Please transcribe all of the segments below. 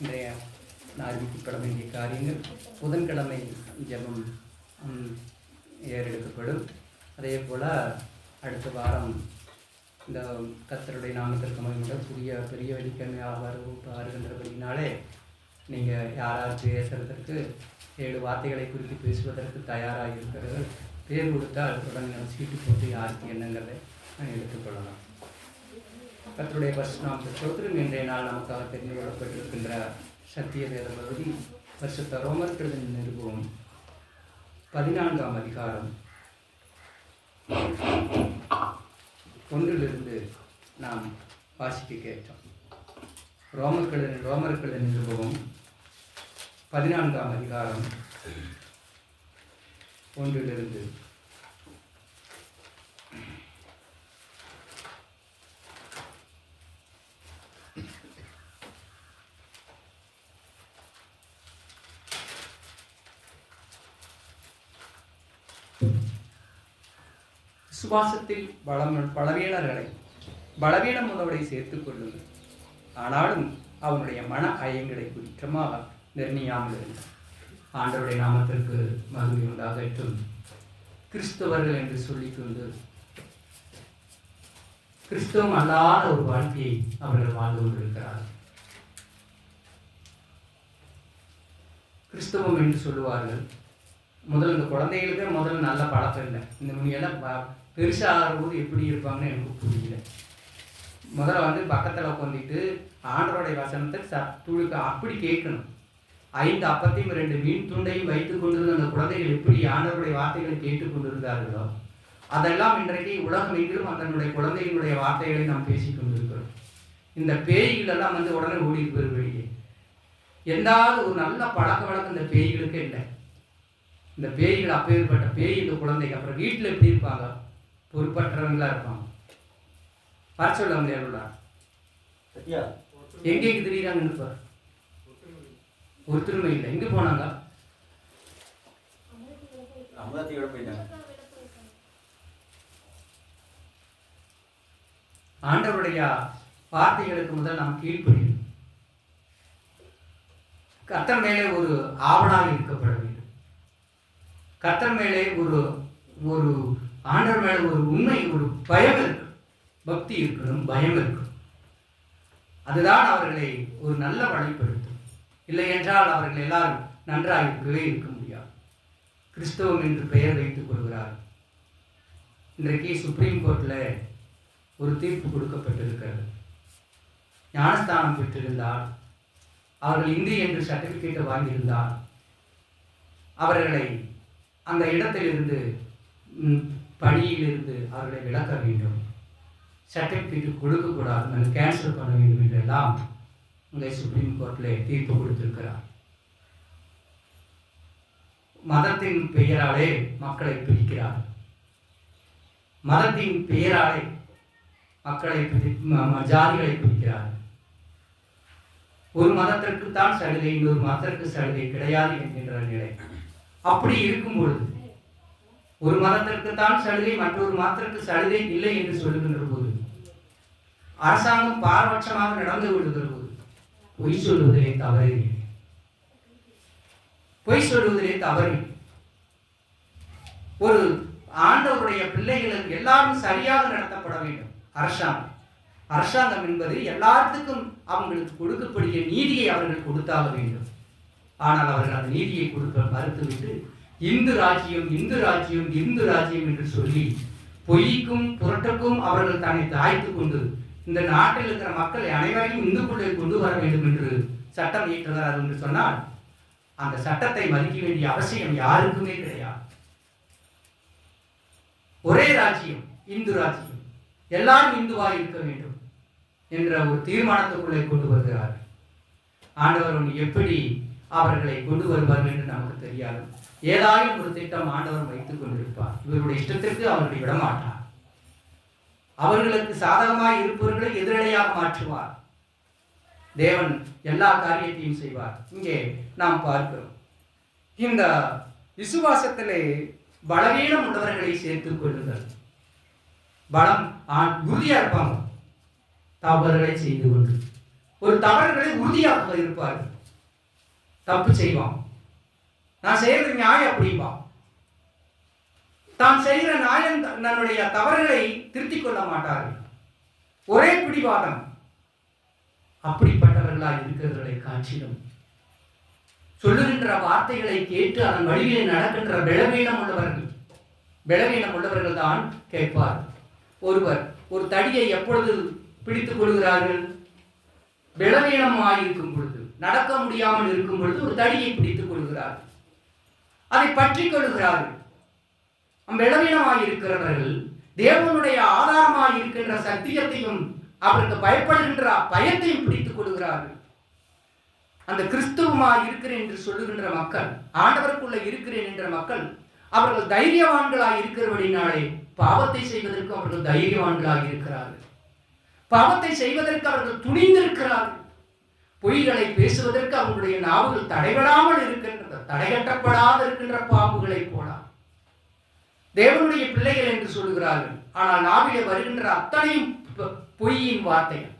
இன்றைய அறிவிக்கப்பட வேண்டிய காரியங்கள் புதன்கிழமை ஜெபம் ஏறெடுக்கப்படும். அதே போல் அடுத்த வாரம் இந்த கர்த்தருடைய நாமத்திற்கு மகிமை பெரிய வெள்ளிக்கிழமை வருகின்றபடினாலே நீங்கள் யாராவது பேசுகிறதுக்கு 7 வார்த்தைகளை குறித்து பேசுவதற்கு தயாராக இருக்கிறவர்கள் பேர் கொடுத்தால் உடனே சீட்டு போட்டு யாருக்கு என்னங்கிறதை எடுத்துக்கொள்ளலாம். கர்த்தருடைய பரிசுத்த ஸ்தோத்திரம். இன்றைய நாள் நமக்காக தெரிந்து கொள்ளப்பட்டிருக்கின்ற சத்திய வேத பகுதி பரிசுத்த ரோமர் எழுதின நிருபம் 14ஆம் அதிகாரம் 1 நாம் வாசிக்க கேட்டோம். ரோமர் எழுதின நிருபம் 14ஆம் அதிகாரம் 1 விசுவாசத்தில் பலவீனம் உள்ளவரை சேர்த்துக் கொள்ளுங்கள். ஆனாலும் அவனுடைய மன ஐயங்களை குற்றமாக நிர்ணயாமல் இருந்தார். ஆண்டவருடைய நாமத்திற்கு மகிமை உண்டாகட்டும். கிறிஸ்தவர்கள் என்று சொல்லிக்கொண்டு கிறிஸ்தவம் அல்லாத ஒரு வாழ்க்கையை அவர்கள் வாழ்ந்து கொண்டிருக்கிறார்கள். கிறிஸ்தவம் என்று சொல்லுவார்கள். இந்த குழந்தைகளுக்கு நல்ல பழக்கம் இல்லை. இந்த முன்னையெல்லாம் பெருசாகிற போது எப்படி இருப்பாங்கன்னு எனக்கு புரியல. பக்கத்தில் உட்காந்துட்டு ஆண்டவருடைய வசனத்தை துளுக்க அப்படி கேட்கணும். 5 அப்பத்தையும் 2 மீன் துண்டையும் வைத்துக் கொண்டிருந்த அந்த குழந்தைகள் எப்படி ஆண்டவருடைய வார்த்தைகளை கேட்டுக்கொண்டிருந்தார்களோ அதெல்லாம் இன்றைக்கு உலகம் எங்கிலும் அதனுடைய குழந்தைகளுடைய வார்த்தைகளை நாம் பேசிக் கொண்டிருக்கிறோம். இந்த பேய்களெல்லாம் உடனே ஓடி போயிரு வெளியே. எந்தாவது ஒரு நல்ல பழக்க வழக்கம் இந்த பேய்களுக்கு இல்லை. இந்த பேய்கள் அப்பேற்பட்ட பேய் இந்த குழந்தைங்க அப்புறம் வீட்டில் எப்படி இருப்பாங்க? பொறுப்பற்றவங்களா இருப்பாங்க. வர சொல்ல முடியாதுல்ல. எங்கெங்க தெரியுறாங்கன்னு பாரு. ஒருத்தருமே இல்லை. எங்க போனாங்க? ஆண்டவருடைய வார்த்தைகளுக்கு முதல் நாம் கீழ்ப்படியும். கர்த்தர் மேலே ஒரு ஆவலாக இருக்கப்பட வேண்டும். கர்த்தர் மேலே ஒரு ஆண்டவர் மேலே ஒரு உண்மை, ஒரு பயம் இருக்கு. பக்தி இருக்கணும், பயம் இருக்கணும். அதுதான் அவர்களை ஒரு நல்ல வழிப்படுத்தும். இல்லை என்றால் அவர்கள் எல்லாரும் நன்றாக இருக்க முடியாது. கிறிஸ்தவம் என்று பெயர் வைத்துக் கொள்கிறார். இன்றைக்கு சுப்ரீம் கோர்ட்டில் ஒரு தீர்ப்பு கொடுக்கப்பட்டிருக்கிறது. ஞானஸ்தானம் பெற்றிருந்தால், அவர்கள் இந்தி என்று சர்டிஃபிகேட்டை வாங்கியிருந்தால் அவர்களை அந்த இடத்திலிருந்து பணியிலிருந்து அவர்களை விலக்க வேண்டும். சர்டிஃபிகேட் கொடுக்கக்கூடாது, கேன்சல் பண்ண வேண்டும் என்றெல்லாம் இங்கே சுப்ரீம் கோர்ட்டில் தீர்ப்பு கொடுத்திருக்கிறார். மதத்தின் பெயராலே மக்களை பிரிக்கிறார். மதத்தின் பெயராலே மக்களை ஜாதிகளை பிரிக்கிறார். ஒரு மதத்திற்கு தான் சலுகை, இன்னொரு மதத்திற்கு சலுகை கிடையாது என்கின்ற நிலை. அப்படி இருக்கும் பொழுது ஒரு மதத்திற்கு தான் சலுகை, மற்றொரு மதத்திற்கு சலுகை இல்லை என்று சொல்லுகின்ற போது, அரசாங்கம் பாரபட்சமாக நடந்து கொள்ளுகிற போது பொய் சொல்வதிலே தவறில்லை. பொய் சொல்வதிலே தவறில்லை. ஒரு ஆண்டவருடைய பிள்ளைகளுக்கு எல்லாரும் சரியாக நடத்தப்பட வேண்டும். அரசாங்கம் என்பது எல்லாத்துக்கும் அவங்களுக்கு கொடுக்கக்கூடிய நீதியை அவர்கள் கொடுத்தாக வேண்டும். ஆனால் அவர்கள் அந்த நீதியை கொடுக்க மறுத்துவிட்டு இந்து ராஜ்யம் என்று சொல்லி பொய்க்கும் புரட்டுக்கும் அவர்கள் தன்னை தாய்த்து கொண்டு இந்த நாட்டில் இருக்கிற மக்கள் அனைவரையும் இந்துக்குள்ளே கொண்டு வர வேண்டும் என்று சட்டம் இயற்றுகிறார் என்று சொன்னால் அந்த சட்டத்தை மதிக்க வேண்டிய அவசியம் யாருக்குமே கிடையாது. ஒரே ராஜ்யம், இந்து ராஜ்யம், எல்லாரும் இந்துவாக இருக்க வேண்டும் என்ற ஒரு தீர்மானத்துக்குள்ளே கொண்டு வருகிறார். ஆண்டவர் எப்படி அவர்களை கொண்டு வருவார்கள் என்று நமக்கு தெரியாது. ஏதாயும் ஒரு திட்டம் ஆண்டவர் வைத்துக் கொண்டிருப்பார். இவருடைய இஷ்டத்திற்கு அவர்களை விடமாட்டார். அவர்களுக்கு சாதகமாக இருப்பவர்களை எதிரடையாக மாற்றுவார். தேவன் எல்லா காரியத்தையும் செய்வார். இங்கே நாம் பார்க்கிறோம். இந்த விசுவாசத்திலே பலவீனம் உள்ளவர்களை சேர்த்துக் கொள்ளுங்கள். பலம் உறுதியா இருப்பாங்க, தவறுகளை செய்து கொண்டு ஒரு தவறுகளை உறுதியாக இருப்பார்கள். தப்பு செய்வான், நான் செய்யறது நியாயம் அப்படிம்பான். தான் செய்கிற நியாயம் தன்னுடைய தவறுகளை திருத்திக் கொள்ள மாட்டார்கள். ஒரே பிடிவாதம். அப்படிப்பட்டவர்களாக இருக்கிறவர்களை காட்சிடும் சொல்லுகின்ற வார்த்தைகளை கேட்டு அதன் வழியிலே நடக்கின்ற பலவீனம் உள்ளவர்கள் தான் கேட்பார். ஒருவர் ஒரு தடியை எப்பொழுது பிடித்துக் கொள்கிறார்கள்? பலவீனமாயிருக்கும் பொழுது, நடக்க முடியாமல் இருக்கும் பொழுது ஒரு தடியை பிடித்துக் கொள்கிறார்கள், அதை பற்றி கொள்கிறார்கள். பலவீனமாயிருக்கிறவர்கள் தேவனுடைய ஆதாரமாக இருக்கின்ற சத்தியத்தையும் அவருக்கு பயப்படுகின்ற பயத்தையும் பிடித்துக் கொள்கிறார்கள். அந்த கிறிஸ்துவமாய் இருக்கிறேன் என்று சொல்லுகின்ற மக்கள், ஆண்டவருக்குள்ள இருக்கிறேன் என்ற மக்கள், அவர்கள் தைரியவான்களாய் இருக்கிறபடினாலே பாவத்தை செய்வதற்கு அவர்கள் தைரியவான்களாக இருக்கிறார்கள். பாவத்தை செய்வதற்கு அவர்கள் துணிந்திருக்கிறார்கள். பொய்களை பேசுவதற்கு அவர்களுடைய நாவுகள் தடைபடாமல் இருக்கின்றது, தடைகட்டப்படாத இருக்கின்ற பாம்புகளை போல தேவனுடைய பிள்ளைகள் என்று சொல்லுகிறார்கள். ஆனால் நாவிலே வருகின்ற அத்தனையும் பொய்யின் வார்த்தைகள்.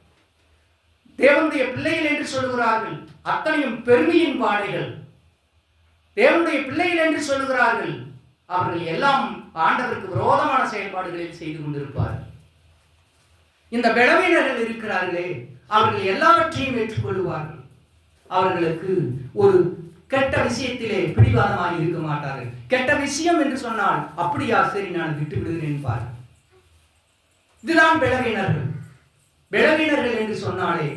தேவனுடைய பிள்ளைகள் என்று சொல்லுகிறார்கள், அத்தனையும் பெருமையின் வாடைகள். தேவனுடைய பிள்ளைகள் என்று சொல்லுகிறார்கள், அவர்கள் எல்லாம் ஆண்டவருக்கு விரோதமான செயல்பாடுகளில் செய்து கொண்டிருப்பார்கள். இந்த பலவீனர்கள் இருக்கிறார்களே, அவர்கள் எல்லாவற்றையும் ஏற்றுக்கொள்வார்கள். அவர்களுக்கு ஒரு கெட்ட விஷயத்திலே பிடிவாதமாக இருக்க மாட்டார்கள். கெட்ட விஷயம் என்று சொன்னால் அப்படியா, சரி நான் விட்டு விடுகிறேன் பார். இதுதான் பலவீனர்கள். பலவீனர்கள் என்று சொன்னாலே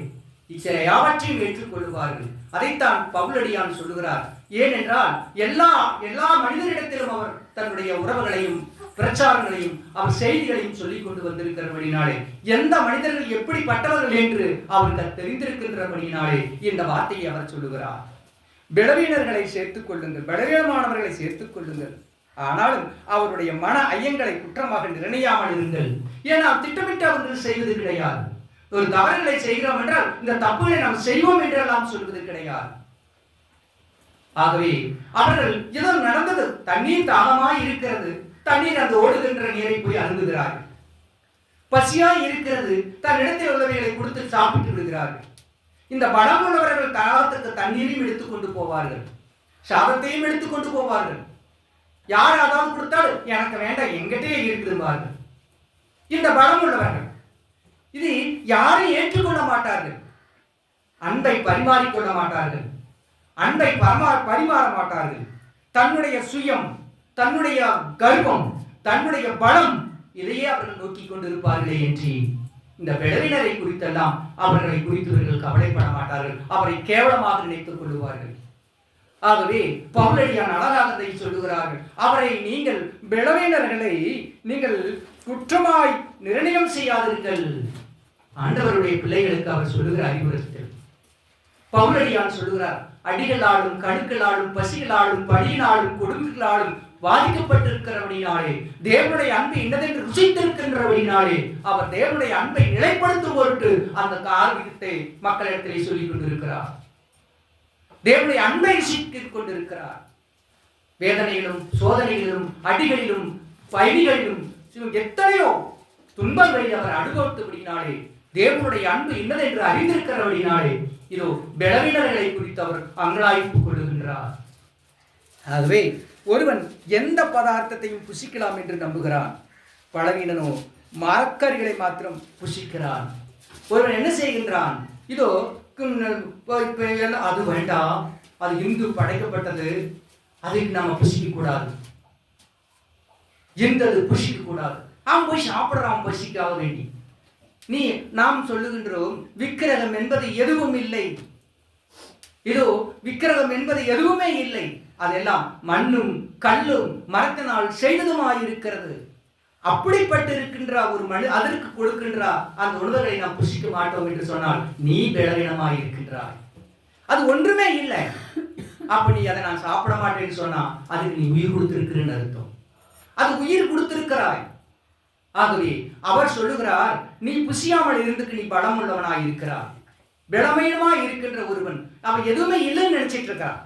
யாவற்றையும் ஏற்றுக்கொள்வார்கள். அதைத்தான் பவுலடியான் சொல்லுகிறார். ஏனென்றால் எல்லா மனிதரிடத்திலும் அவர் தன்னுடைய உறவுகளையும் பிரச்சாரங்களையும் அவர் செய்திகளையும் சொல்லிக் கொண்டு வந்திருக்கிறபடினாலே, எந்த மனிதர்கள் எப்படிப்பட்டவர்கள் என்று அவருக்கு தெரிந்திருக்கின்றபடினாலே இந்த வார்த்தையை அவர் சொல்லுகிறார். பலவீனர்களை சேர்த்துக் கொள்ளுங்கள், பலவீனமானவர்களை சேர்த்துக் கொள்ளுங்கள், ஆனாலும் அவருடைய மன ஐயங்களை குற்றமாக நிர்ணயாமல் இருங்கள். ஏன்னா திட்டமிட்டு அவர்கள் செய்வது கிடையாது. ஒரு தவறுகளை செய்கிறோம் என்றால் இந்த தப்புகளை நாம் செய்வோம் என்றெல்லாம் சொல்வது கிடையாது. ஆகவே அவர்கள் ஏதோ நடந்தது, தண்ணீர் தாகமாய் இருக்கிறது, தண்ணீர் அந்த ஓடுகின்ற நீரை போய் அருந்துகிறார்கள். பசியாய் இருக்கிறது, தன் இடத்தில் உள்ளவைகளை கொடுத்து சாப்பிட்டு விடுகிறார்கள். இந்த பலம் உள்ளவர்கள் தாகத்துக்கு தண்ணீரையும் எடுத்துக்கொண்டு போவார்கள், சாதத்தையும் எடுத்துக்கொண்டு போவார்கள். யார் அதாவது கொடுத்தாலும் எனக்கு வேண்டாம், எங்கிட்டே இருக்குதுவார்கள். இந்த பலம் உள்ளவர்கள் இது யாரையும் ஏற்றுக்கொள்ள மாட்டார்கள், அன்பை பரிமாறிக்கொள்ள மாட்டார்கள், அன்பை பரிமாற மாட்டார்கள். தன்னுடைய சுயம், தன்னுடைய கர்வம், தன்னுடைய பலம், இதையே அவர்கள் நோக்கி கொண்டிருப்பார்களே என்று இந்த பலவீனரை குறித்தெல்லாம் அவர்களை குறித்தவர்கள் கவலைப்பட மாட்டார்கள், அவரை கேவலமாக நினைத்துக் கொள்வார்கள். ஆகவே பவுலடியான் அழகாக சொல்லுகிறார்கள், அவரை நீங்கள் பலவீனர்களை நீங்கள் குற்றமாய் நிர்ணயம் செய்யாதீர்கள். ஆண்டவருடைய பிள்ளைகளுக்கு அவர் சொல்லுகிற அறிவுறுத்தல். பவுலடியான் சொல்லுகிறார், அடிகளாலும் கணுக்களாலும் பசிகளாலும் பழியினாலும் கொடுமைகளாலும் பாதிக்கப்பட்டிருக்கிறபடினாலே, தேவனுடைய அன்பை இன்னதென்று ருசித்திருக்கின்றபடினாலே அவர் தேவனுடைய அன்பை நிலைப்படுத்தும் பொருட்டு அந்த காரியத்தை மக்களிடத்திலே சொல்லிக் கொண்டிருக்கிறார். தேவனுடைய அன்பை ருசித்துக் கொண்டிருக்கிறார். வேதனையிலும் சோதனையிலும் அடிகளிலும் பயிரிகளிலும் எத்தனையோ துன்பங்களில் அவர் அனுபவித்தபடினாலே, தேவனுடைய அன்பு இன்னதென்று அறிந்திருக்கிறபடினாலே இதோ பலவீனர்களை குறித்து அவர் அங்கலாய்ப்பு கொள்ளுகின்றார். ஆகவே ஒருவன் எந்த பதார்த்தத்தையும் புசிக்கலாம் என்று நம்புகிறான், பலவீனனோ மரக்கறிகளை மாத்திரம் புசிக்கிறான். ஒருவன் என்ன செய்கின்றான், இதோ அது வேண்டாம், அது இந்து படைக்கப்பட்டது, அதுக்கு நாம புசிக்க கூடாது, எந்தது புசிக்க கூடாது, அவன் போய் சாப்பிடுறான் பசிக்காக வேண்டி. நாம் சொல்லுகின்றோம், விக்கிரகம் என்பது எதுவும் இல்லை, இதோ விக்கிரகம் என்பது எதுவுமே இல்லை, அதெல்லாம் மண்ணும் கல்லும் மரத்தினால் செய்ததுமாயிருக்கிறது. அப்படிப்பட்டிருக்கின்ற ஒரு அதற்கு கொடுக்கின்ற அந்த உணவுகளை நாம் புசிக்க மாட்டோம் என்று சொன்னால் நீ பலவீனமாயிருக்கின்றாய். அது ஒன்றுமே இல்லை. அப்ப நீ அதை நான் சாப்பிட மாட்டேன்னு சொன்னா அதுக்கு நீ உயிர் கொடுத்திருக்கிறேன்னு அர்த்தம். அது உயிர் கொடுத்திருக்கிறாய். ஆகவே அவர் சொல்லுகிறார், நீ புசியாமல் இருந்துக்கு நீ பலம் உள்ளவனாய் இருக்கிறாய். பலவீனமாய் இருக்கின்ற ஒருவன் அவன் எதுவுமே இல்லைன்னு நினைச்சிட்டு இருக்கான்.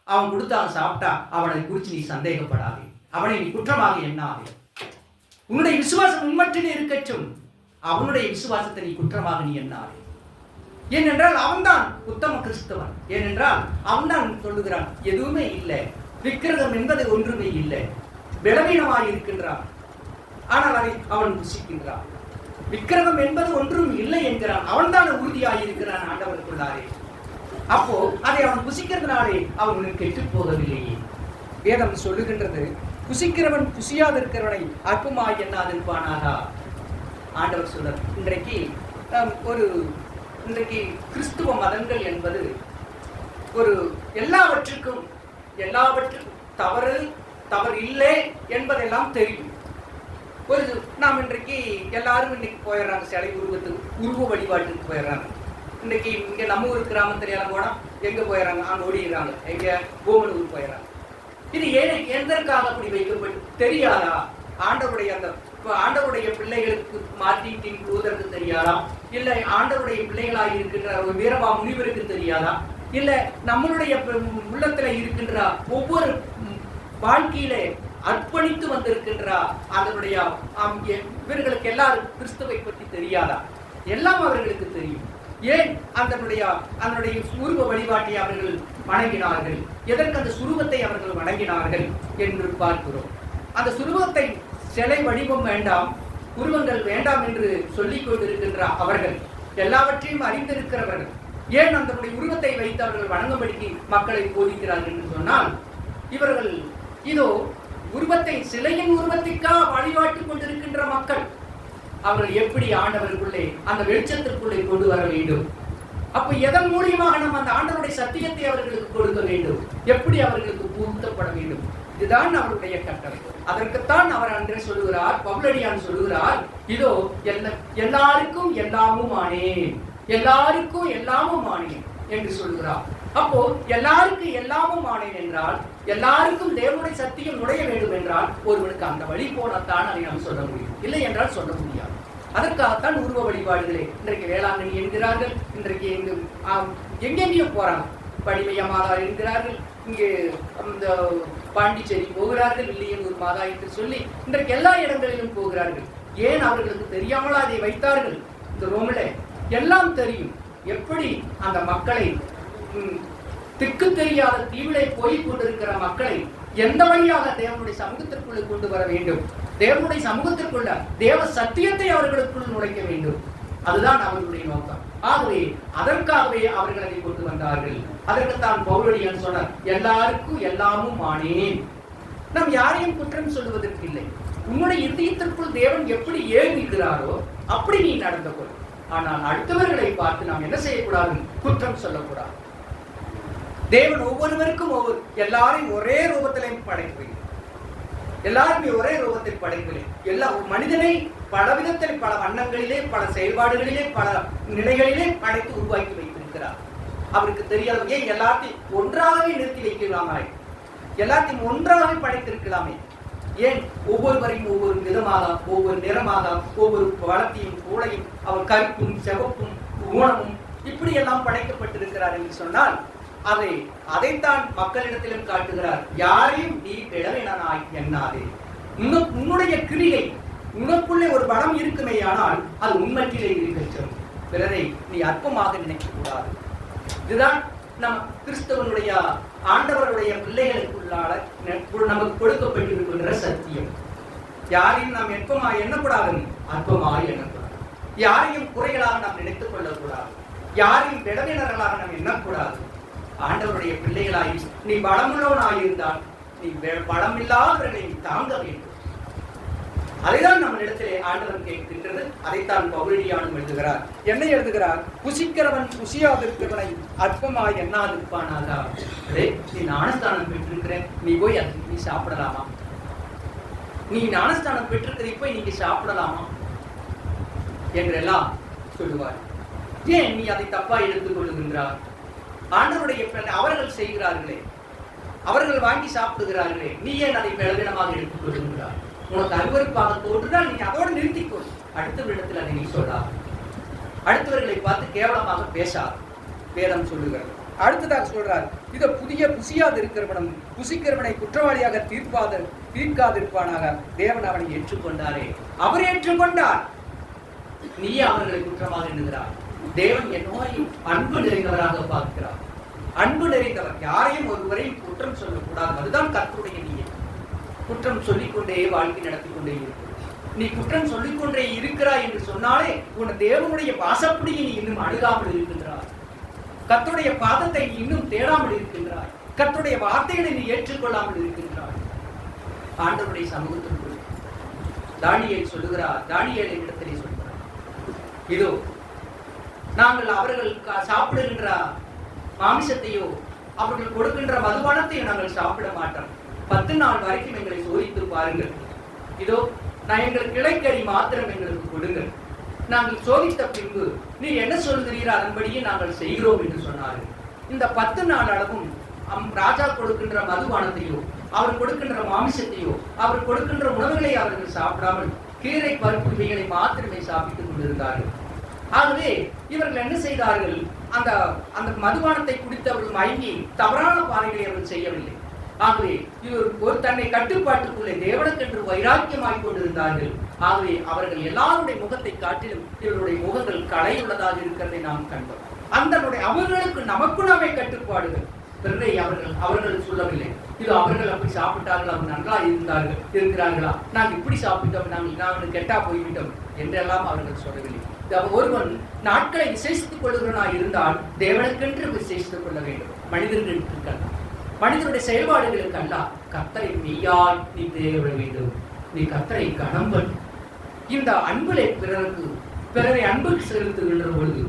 அவன் கொடுத்து அவன் சாப்பிட்டா அவனை குறித்து நீ சந்தேகப்படாதே, அவனை நீ குற்றமாக எண்ணாதே. உன்னுடைய விசுவாசம் உண்மற்றிலே இருக்கட்டும், அவனுடைய விசுவாசத்தை நீ குற்றமாக நீ எண்ணாதே. ஏனென்றால் அவன்தான் உத்தம கிறிஸ்தவன். ஏனென்றால் அவன்தான் சொல்லுகிறான், எதுவுமே இல்லை, விக்கிரகம் என்பது ஒன்றுமே இல்லை, பலவீனமாய் இருக்கின்றான், ஆனால் அதை அவன் புசிக்கின்றான். விக்கிரகம் என்பது ஒன்றும் இல்லை என்கிறான். அவன்தான் உறுதியாய் இருக்கிறான் ஆண்டவருக்குள்ளாரே. அப்போ அதை அவன் புசிக்கிறதுனாலே அவன் கெட்டு போகவில்லையே. வேதம் சொல்லுகின்றது, புசிக்கிறவன் புசியாதிருக்கிறவனை அற்பமாய் எண்ணாதிருப்பானாகா. ஆண்டவர் சொல்றார். இன்றைக்கு கிறிஸ்துவ மதங்கள் என்பது ஒரு எல்லாவற்றுக்கும் தவறு இல்லை என்பதெல்லாம் தெரியும். நாம் இன்றைக்கு எல்லாரும் இன்னைக்கு போயிடுறாங்க, சிலை உருவ வழிபாட்டுக்கு போயிடுறாங்க. இன்னைக்கு இங்க நம்ம ஊர் கிராமத்துல எல்லாம் போனா எங்க போயிடறாங்க, அங்க ஓடிடுறாங்க, எங்க கோமனூர் போயிடறாங்க. இது எதற்காக அப்படி வைக்கப்பட்டு தெரியாதா? ஆண்டவருடைய பிள்ளைகளுக்கு மாற்றிட்டின் தூதருக்கு தெரியாதா? இல்ல ஆண்டவருடைய பிள்ளைகளாக இருக்கின்ற ஒரு வீரபா முனிவருக்கு தெரியாதா? இல்ல நம்மளுடைய உள்ளத்துல இருக்கின்ற ஒவ்வொரு வாழ்க்கையிலே அர்ப்பணித்து வந்திருக்கின்ற அதனுடைய இவர்களுக்கு எல்லாரும் கிறிஸ்துவை பற்றி தெரியாதா? எல்லாம் அவர்களுக்கு தெரியும். ஏன் அதனுடைய சுரூப வழிபாட்டை அவர்கள் வணங்கினார்கள்? எதற்கு அந்த சுரூபத்தை அவர்கள் வணங்கினார்கள் என்று பார்க்கிறோம். அந்த சுரூபத்தை சிலை வடிவம் வேண்டாம், உருவங்கள் வேண்டாம் என்று சொல்லிக் கொண்டிருக்கின்ற அவர்கள் எல்லாவற்றையும் அறிந்திருக்கிறவர்கள் ஏன் அதனுடைய உருவத்தை வைத்து அவர்கள் வணங்கும்படிக்கு மக்களை போதிக்கிறார்கள் என்று சொன்னால், இவர்கள் இதோ சிலையின் உருவத்திற்காக வழிபாட்டுக் கொண்டிருக்கின்ற மக்கள் அவர்கள் எப்படி ஆண்டவருக்குள்ளே அந்த வெளிச்சத்திற்குள்ளே கொண்டு வர வேண்டும்? அப்ப எதன் மூலியமாக நம்ம அந்த ஆண்டவருடைய சத்தியத்தை அவர்களுக்கு கொடுக்க வேண்டும்? எப்படி அவர்களுக்கு பூர்த்தப்பட வேண்டும்? இதுதான் அவருடைய கட்டளை. அதற்குத்தான் அவர் அன்றே சொல்லுகிறார், பவுலடியான் சொல்லுகிறார், இதோ எல்லாருக்கும் எல்லாமும் ஆனேன், எல்லாருக்கும் எல்லாமும் ஆனேன் என்று சொல்லுகிறார். அப்போ எல்லாருக்கும் எல்லாமும் ஆனேன் என்றால் எல்லாருக்கும் தேவனுடைய சத்தியம் நுழைய வேண்டும் என்றால் ஒருவனுக்கு அந்த வழி போனத்தான் அதை நாம் சொல்ல முடியும், இல்லை என்றால் சொல்ல முடியாது. அதற்காகத்தான் உருவ வழிபாடுகளே இன்றைக்கு வேளாங்கண்ணி என்கிறார்கள், இன்றைக்கு எங்கெங்கேயும் போறாங்க, படிமைய மாதா என்கிறார்கள், இங்கே இந்த பாண்டிச்சேரி போகிறார்கள், வில்லியனூர் மாதா என்று சொல்லி இன்றைக்கு எல்லா இடங்களிலும் போகிறார்கள். ஏன் அவர்களுக்கு தெரியாமலா அதை வைத்தார்கள்? இந்த ரோமில எல்லாம் தெரியும். எப்படி அந்த மக்களை திக்கு தெரியாத தீவிலே போய் கொண்டிருக்கிற மக்களை எந்த வழியாக தேவனுடைய சமூகத்திற்குள்ளே கொண்டு வர வேண்டும், தேவனுடைய சமூகத்திற்குள்ள தேவ சத்தியத்தை அவர்களுக்குள் நுழைக்க வேண்டும். அதுதான் அவர்களுடைய நோக்கம். ஆகவே அதற்காகவே அவர்கள் அதை கொண்டு வந்தார்கள். அதற்குத்தான் பவுலடியான் சொன்னார், எல்லாருக்கும் எல்லாமும் ஆனேன். நாம் யாரையும் குற்றம் சொல்லுவதற்கு இல்லை. உன்னுடைய இதயத்திற்குள் தேவன் எப்படி ஏங்குகிறாரோ அப்படி நீ நடந்து கொள். ஆனால் அடுத்தவர்களை பார்த்து நாம் என்ன செய்யக்கூடாது? குற்றம் சொல்லக்கூடாது. தேவன் ஒவ்வொருவருக்கும் எல்லாரையும் ஒரே ரூபத்திலையும் படைக்கவில்லை, எல்லாருமே ஒரே ரூபத்தில் படைக்கவில்லை. எல்லா மனிதனை பல விதத்தில், பல வண்ணங்களிலே, பல செயல்பாடுகளிலே, பல நிலைகளிலே படைத்து உருவாக்கி வைத்திருக்கிறார். அவருக்கு தெரியாத ஏன் எல்லாத்தையும் ஒன்றாகவே நிறுத்தி வைக்கலாமே, எல்லாத்தையும் ஒன்றாகவே படைத்திருக்கலாமே. ஏன் ஒவ்வொருவரையும் ஒவ்வொரு விதமாக, ஒவ்வொரு நிறமாக, ஒவ்வொரு வளத்தையும் கூடையும், அவர் கருப்பும் சிவப்பும் ஊனமும் இப்படி எல்லாம் படைக்கப்பட்டிருக்கிறார் என்று சொன்னால் அதைத்தான் மக்களிடத்திலும் காட்டுகிறார். யாரையும் நீ இளவினாய் எண்ணாதே. உன்னுடைய கிரியை, உனக்குள்ளே ஒரு பலம் இருக்குமே, ஆனால் அது உண்மையிலே இருக்கட்டும். பிறரை நீ அற்பமாக நினைக்க கூடாது. இதுதான் நம் கிறிஸ்தவனுடைய ஆண்டவருடைய பிள்ளைகளுக்குள்ளால நமக்கு கொடுக்கப்பட்டிருக்கின்ற சத்தியம். யாரையும் நாம் அற்பமாய் எண்ணக்கூடாது, அற்பமாய் எண்ணக்கூடாது. யாரையும் குறைகளாக நாம் நினைத்துக் கொள்ளக்கூடாது, யாரையும் விடவினர்களாக நாம் எண்ணக்கூடாது. ஆண்டவருடைய பிள்ளைகளாய் நீ பலமுள்ளவனாயிருந்தால் நீ பலமில்லாதவர்களை தாங்க வேண்டும். அதைதான் நம்ம இடத்திலே ஆண்டவன் கேட்கின்றது. அதைத்தான் பவுலடியானும் எழுதுகிறார். என்ன எழுதுகிறார்? புசிக்கிறவன் புசியாதிருக்கிறவனை அற்பமாய் எண்ணாதிருப்பானாக. நீ ஞானஸ்தானம் பெற்றிருக்கிற, நீ போய் நீ சாப்பிடலாமா? நீ ஞானஸ்தானம் பெற்றிருக்கிற போய் நீங்க சாப்பிடலாமா என்றெல்லாம் சொல்லுவார். ஏன் நீ அதை தப்பா எடுத்துக் கொள்ளுகின்றார்? ஆண்டவருடைய அவர்கள் செய்கிறார்களே, அவர்கள் வாங்கி சாப்பிடுகிறார்களே, நீ ஏன் அதை பலவீனமாக எடுத்துக் கொள்ளுகிறார்? உனக்கு அருவருப்பாக தோன்றுதான், நீ அதோடு நிறுத்திக்கொள். அடுத்தவரிடத்தில் அதை நீ சொல்லார். அடுத்தவர்களை பார்த்து கேவலமாக பேசார். வேதம் சொல்லுகிறது. அடுத்ததாக சொல்றார், இதை புதிய புசியாது இருக்கிறவனும் புசிக்கிறவனை குற்றவாளியாக தீர்க்காதிருப்பானாக. தேவன் அவனை ஏற்றுக்கொண்டாரே, அவர் ஏற்றுக்கொண்டார். நீயே அவர்களை குற்றமாக எண்ணுகிறார். தேவன் என்னோரையும் அன்பு நிறைந்தவராக பார்க்கிறார். அன்பு நிறைந்தவர், யாரையும் ஒருவரையும் குற்றம் சொல்லக்கூடாது. அதுதான் கர்த்தருடைய நீதி. குற்றம் சொல்லிக்கொண்டே வாழ்க்கை நடத்தி கொண்டே இருக்கிறது. நீ குற்றம் சொல்லிக்கொண்டே இருக்கிறாய் என்று சொன்னாலே உன் தேவனுடைய வாசப்படியை நீ இன்னும் அணுகாமல் இருக்கின்றாய். கர்த்தருடைய பாதத்தை நீ இன்னும் தேடாமல் இருக்கின்றாய். கர்த்தருடைய வார்த்தைகளை நீ ஏற்றுக்கொள்ளாமல் இருக்கின்றாய். ஆண்டவருடைய சமூகத்திற்குள் தானியேல் சொல்லுகிறார், தானியேலின் இடத்திலே சொல்கிறார், இதோ நாங்கள் அவர்கள் சாப்பிடுகின்ற மாமிசத்தையோ அவர்கள் கொடுக்கின்ற மதுபானத்தையோ நாங்கள் சாப்பிட மாட்டோம். 10 நாள் வரைக்கும் எங்களை சோதித்து பாருங்கள். இதோ நான் எங்களுக்கு இலைக்கறி மாத்திரம் எங்களுக்கு கொடுங்கள். நாங்கள் சோதித்த பின்பு நீ என்ன சொல்கிறீரோ அதன்படியே நாங்கள் செய்கிறோம் என்று சொன்னார்கள். இந்த 10 நாள் அளவும் ராஜா கொடுக்கின்ற மதுபானத்தையோ அவர் கொடுக்கின்ற மாமிசத்தையோ அவர் கொடுக்கின்ற உணவுகளை அவர்கள் சாப்பிடாமல் கீரை பருப்பு இவைகளை மாத்திரமே சாப்பிட்டுக் கொண்டிருந்தார்கள். ஆகவே இவர்கள் என்ன செய்தார்கள், அந்த அந்த மதுபானத்தை குடித்து அவர்கள் மயங்கி தவறான பாதைகளை அவர்கள் செய்யவில்லை. ஆகவே இவர் ஒரு தன்னை கட்டுப்பாட்டுக்குள்ளே தேவனுக்கென்று வைராக்கியமாய் கொண்டிருந்தார்கள். ஆகவே அவர்கள் எல்லாருடைய முகத்தை காட்டிலும் இவருடைய முகங்கள் களையுள்ளதாக இருக்கிறதை நாம் கண்டோம். அவர்களுக்கு நமக்கு நாமே கட்டுப்பாடுகள் பிறரை அவர்கள் சொல்லவில்லை. இது அவர்கள் அப்படி சாப்பிட்டார்கள், அவங்க நன்றா இருக்கிறார்களா, நாங்கள் இப்படி சாப்பிட்டோம், நாங்கள் கெட்டா போய்விட்டோம் என்றெல்லாம் அவர்கள் சொல்லவில்லை. ஒருவன் நாட்களை விசேஷித்துக் கொள்கிறவனா இருந்தால் தேவனுக்கென்று விசேஷித்துக் கொள்ள வேண்டும். மனிதர்களுக்கு அல்ல, மனிதனுடைய செயல்பாடுகளுக்கு அல்ல. கர்த்தரை மெய்யாய் நீ தேட வேண்டும். நீ கர்த்தரை கனம் பண்ணு. இந்த அன்புகளை பிறரை அன்பு செலுத்துகின்ற பொழுது,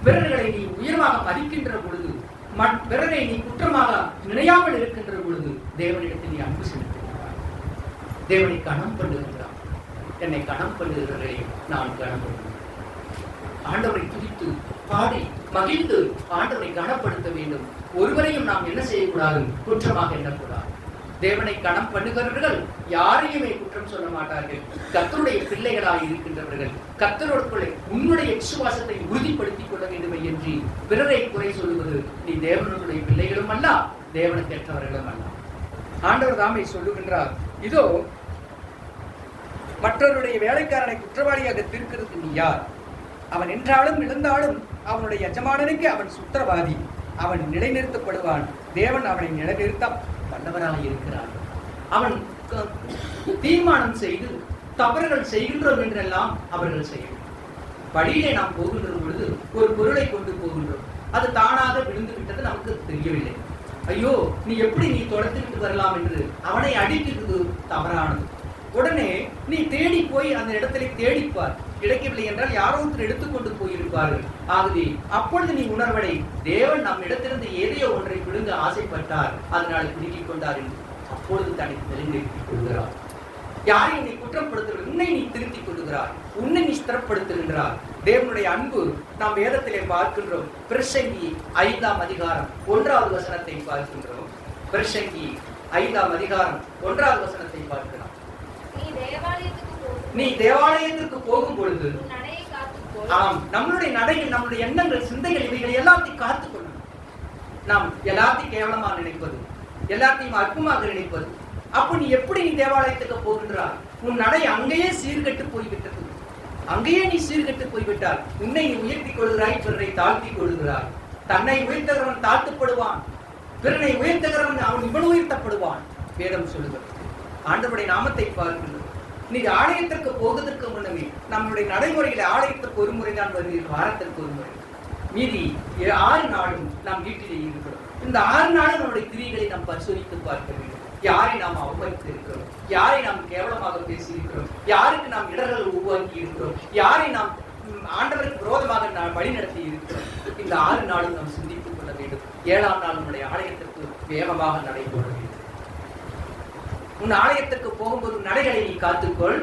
பிறர்களை நீ உயர்வாக மதிக்கின்ற பொழுது, பிறரை நீ குற்றமாக நினையாமல் இருக்கின்ற பொழுது தேவனிடத்தில் நீ அன்பு செலுத்துகிறாய். தேவனை கனம் பண்ணுகின்றான். என்னை கனம் பண்ணுகிறவர்களை நான் கனம் பண்ணுகிறேன். ஆண்டவரை துதித்து பாடி மகிழ்ந்து ஆண்டவரை கனப்படுத்த வேண்டும். ஒருவரையும் நாம் என்ன செய்யக்கூடாது, குற்றமாக எண்ணக்கூடாது. தேவனை கனம் பண்ணுகிறவர்கள் யாரையுமே குற்றம் சொல்ல மாட்டார்கள். கர்த்தருடைய பிள்ளைகளாக இருக்கின்றவர்கள் கர்த்தரோடு உன்னுடைய விசுவாசத்தை உறுதிப்படுத்திக் கொள்ள வேண்டுமே என்று பிறரை குறை சொல்லுவது நீ தேவனுடைய பிள்ளைகளும் அல்ல, தேவனுக்கு ஏற்றவர்களும் அல்ல. ஆண்டவர் தாமே சொல்லுகின்றார், இதோ மற்றவருடைய வேலைக்காரனை குற்றவாளியாக தீர்க்கிறது நீ யார்? அவன் என்றாலும் இழந்தாலும் அவனுடைய எஜமானனுக்கு அவன் சுத்திரவாதி. அவன் நிலைநிறுத்தப்படுவான். தேவன் அவனை நிலைநிறுத்த வல்லவராக இருக்கிறான். அவன் தீர்மானம் செய்து தவறுகள் செய்கின்றோம் என்றெல்லாம் அவர்கள் செய்யும். வழியிலே நாம் போகின்ற பொழுது ஒரு பொருளை கொண்டு போகின்றோம், அது தானாக விழுந்து விட்டது, நமக்கு தெரியவில்லை. ஐயோ நீ எப்படி நீ தொடர்ந்துவிட்டு வரலாம் என்று அவனை அடிக்கிறது தவறானது. உடனே நீ தேடி போய் அந்த இடத்திலே தேடிப்பார். கிடைக்கவில்லை என்றால் யாரோ ஒருத்தர் எடுத்துக்கொண்டு போயிருப்பார்கள். ஆகவே அப்பொழுது நீ உணர்வடை, தேவன் நம் இடத்திலிருந்து ஏதையோ ஒன்றை பிடுங்க ஆசைப்பட்டார், அதனால் பிடுங்கிக் கொண்டார் என்று அப்பொழுது தன்னை நிலைநிறுத்திக் கொள்கிறார். யாரையும் நீ குற்றப்படுத்துகிறார், உன்னை நீ திருத்திக் கொள்கிறார், உன்னை நீ ஸ்திரப்படுத்துகின்றார். தேவனுடைய அன்பு நாம் வேதத்திலே பார்க்கின்றோம். பிரசங்கி 5ஆம் அதிகாரம் 1வது வசனத்தை பார்க்கின்றோம். பிரசங்கி 5ஆம் அதிகாரம் 1வது வசனத்தை பார்க்கிறோம். நீ தேவாலயத்திற்கு போகும் பொழுது நம்மளுடைய நடையில் நம்முடைய எண்ணங்கள், சிந்தைகள், இவைகளை எல்லாத்தையும் காத்துக்கொள்ளணும். நாம் எல்லாத்தையும் கேவலமாக நினைப்பது, எல்லாத்தையும் அற்பமாக நினைப்பது. அப்ப நீ எப்படி நீ தேவாலயத்துக்கு போகின்றாய்? உன் நடை அங்கேயே சீர்கெட்டு போய்விட்டது. அங்கேயே நீ சீர்கெட்டு போய்விட்டால் உன்னை நீ உயர்த்திக் கொள்கிறாய், பிறரை தாழ்த்திக் கொள்கிறாய். தன்னை உயர்த்தகிறவன் தாழ்த்தப்படுவான், பிறனை உயர்த்துகிறவன் அவன் இவன் உயர்த்தப்படுவான். வேதம் சொல்லுகிறது. ஆண்டவருடைய நாமத்தை பார்க்கின்றோம். நீ ஆலயத்திற்கு போவதற்கு முன்னமே நம்முடைய நடைமுறையில ஆலயத்திற்கு ஒரு முறைதான் வருகிறோம், வாரத்திற்கு ஒரு முறை. மீதி 6 நாளும் நாம் வீட்டிலே இருக்கிறோம். இந்த 6 நாளும் நம்முடைய கிரியைகளை நாம் பரிசோதித்து பார்க்க வேண்டும். யாரை நாம் அவமதித்து இருக்கிறோம், யாரை நாம் கேவலமாக பேசி இருக்கிறோம், யாருக்கு நாம் இடர்கள் உருவாக்கி இருக்கிறோம், யாரை நாம் ஆண்டவருக்கு விரோதமாக நாம் வழி நடத்தி இருக்கிறோம். இந்த 6 நாளும் நாம் சிந்தித்துக் கொள்ள வேண்டும். 7ஆம் நாள் நம்முடைய ஆலயத்திற்கு வேகமாக நடைபெற வேண்டும். உன் ஆலயத்திற்கு போகும்போது நடைகளை நீ காத்துக்கொள்.